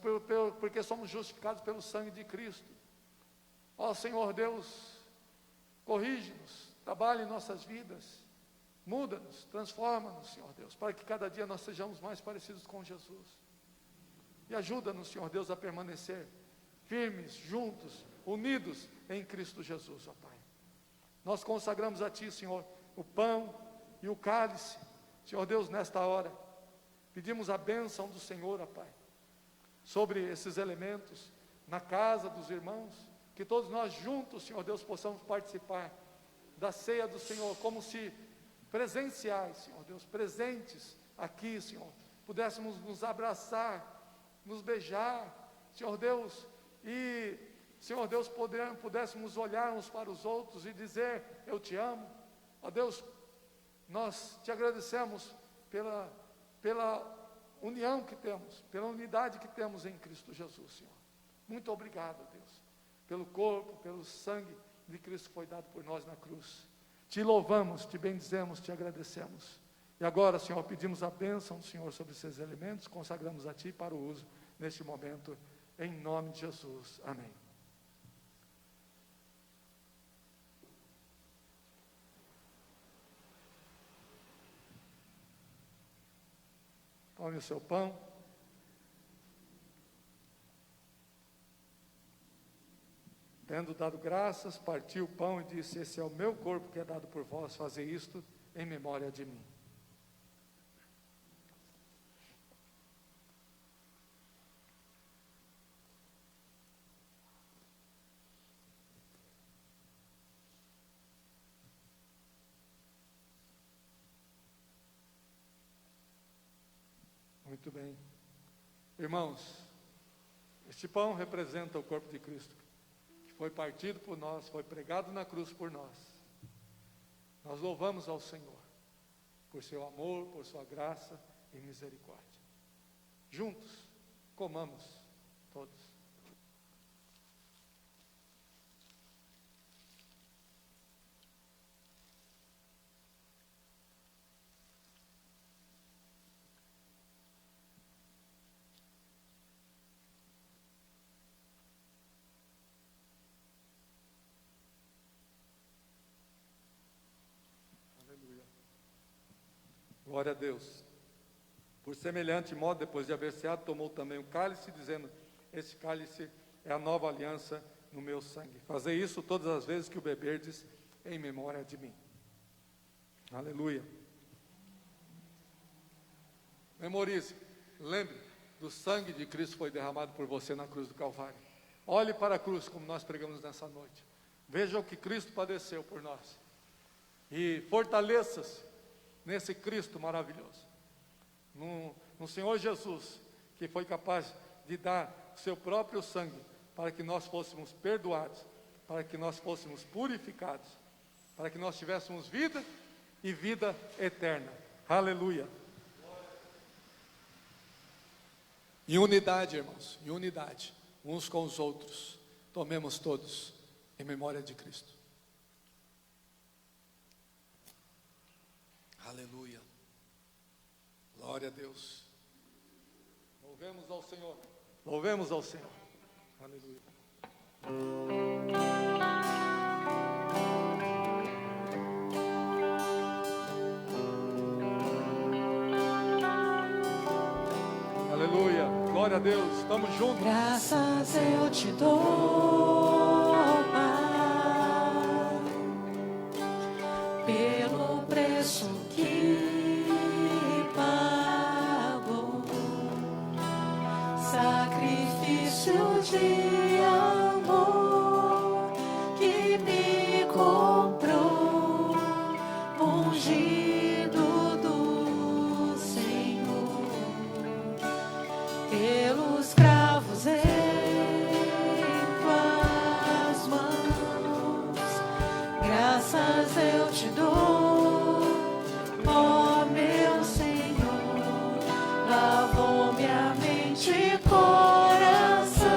porque somos justificados pelo sangue de Cristo. Ó Senhor Deus, corrige-nos, trabalhe em nossas vidas, muda-nos, transforma-nos, Senhor Deus, para que cada dia nós sejamos mais parecidos com Jesus. E ajuda-nos, Senhor Deus, a permanecer firmes, juntos, unidos em Cristo Jesus, ó Pai. Nós consagramos a Ti, Senhor, o pão e o cálice, Senhor Deus, nesta hora. Pedimos a bênção do Senhor, ó Pai, sobre esses elementos, na casa dos irmãos, que todos nós juntos, Senhor Deus, possamos participar da ceia do Senhor, como se presenciais, Senhor Deus, presentes aqui, Senhor, pudéssemos nos abraçar, nos beijar, Senhor Deus, e, Senhor Deus, pudéssemos olhar uns para os outros e dizer, eu te amo. Ó Deus, nós te agradecemos pela união que temos, pela unidade que temos em Cristo Jesus, Senhor. Muito obrigado, Deus, pelo corpo, pelo sangue de Cristo que foi dado por nós na cruz. Te louvamos, te bendizemos, te agradecemos. E agora, Senhor, pedimos a bênção do Senhor sobre esses elementos, consagramos a Ti para o uso neste momento, em nome de Jesus. Amém. Tome o seu pão. tendo dado graças, partiu o pão e disse: esse é o meu corpo que é dado por vós, fazei isto em memória de mim. Muito bem. Irmãos, este pão representa o corpo de Cristo, que foi partido por nós, foi pregado na cruz por nós. Nós louvamos ao Senhor, por seu amor, por sua graça e misericórdia. Juntos, comamos todos. Glória a Deus. Por semelhante modo, depois de haver ceado, tomou também o cálice, dizendo: este cálice é a nova aliança no meu sangue. Fazei isso todas as vezes que o beberdes, em memória de mim. Aleluia. Memorize, lembre do sangue de Cristo que foi derramado por você na cruz do Calvário. Olhe para a cruz, como nós pregamos nessa noite. Veja o que Cristo padeceu por nós. E fortaleça-se nesse Cristo maravilhoso, no Senhor Jesus, que foi capaz de dar o seu próprio sangue, para que nós fôssemos perdoados, para que nós fôssemos purificados, para que nós tivéssemos vida e vida eterna. Aleluia. Em unidade, irmãos, em unidade, uns com os outros, tomemos todos em memória de Cristo. Aleluia. Glória a Deus. Louvemos ao Senhor. Louvemos ao Senhor. Aleluia. Aleluia. Glória a Deus. Estamos juntos.
Graças eu te dou, Pai, pelo preço que pagou, sacrifício de amor que me comprou, ungido do Senhor, pelos cravos em tuas mãos. Graças eu te dou, ó meu Senhor, lavou minha mente e coração,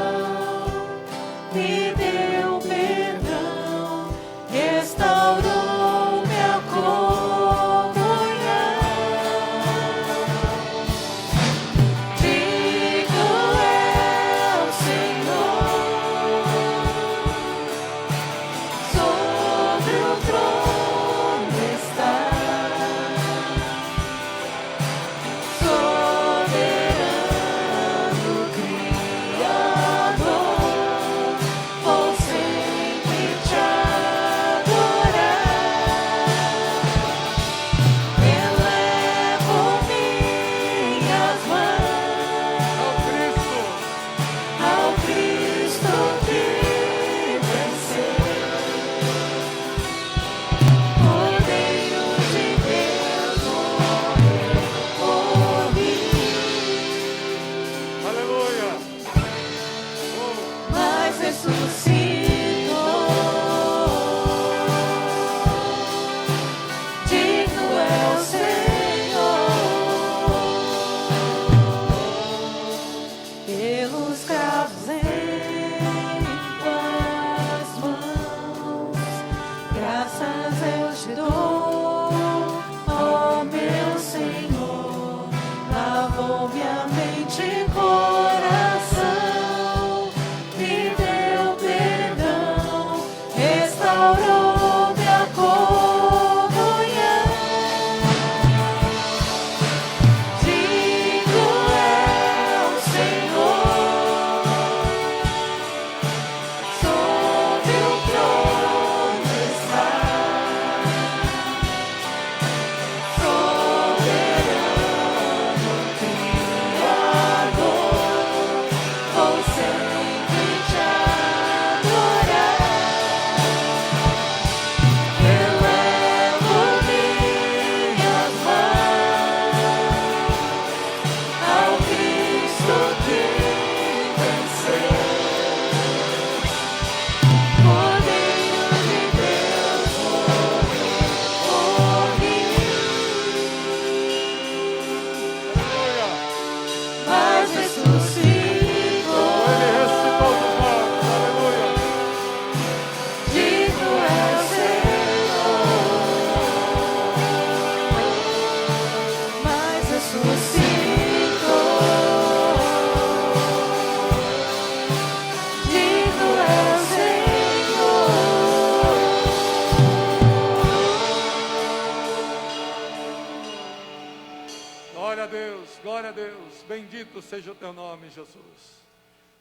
Deus, glória a Deus. Bendito seja o teu nome, Jesus.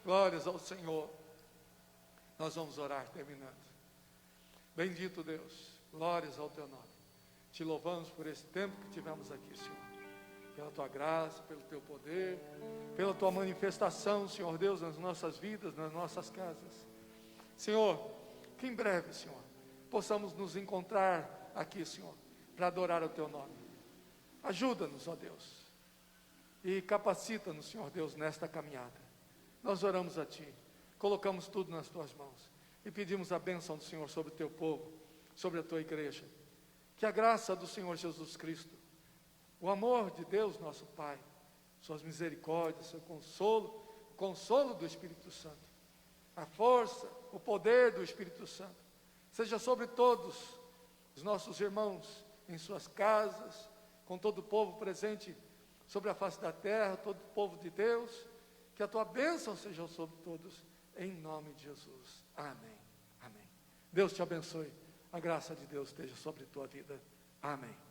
Glórias ao Senhor. Nós vamos orar terminando. Bendito Deus, glórias ao teu nome. Te louvamos por esse tempo que tivemos aqui, Senhor. Pela tua graça, pelo teu poder, pela tua manifestação, Senhor Deus, nas nossas vidas, nas nossas casas. Senhor, que em breve, Senhor, possamos nos encontrar aqui, Senhor, para adorar o teu nome. Ajuda-nos, ó Deus, e capacita-nos, Senhor Deus, nesta caminhada. Nós oramos a Ti, colocamos tudo nas Tuas mãos e pedimos a bênção do Senhor sobre o Teu povo, sobre a Tua igreja. Que a graça do Senhor Jesus Cristo, o amor de Deus, nosso Pai, Suas misericórdias, Seu consolo, o consolo do Espírito Santo, a força, o poder do Espírito Santo, seja sobre todos os nossos irmãos, em suas casas, com todo o povo presente sobre a face da terra, todo o povo de Deus, que a tua bênção seja sobre todos, em nome de Jesus. Amém. Amém. Deus te abençoe. A graça de Deus esteja sobre a tua vida. Amém.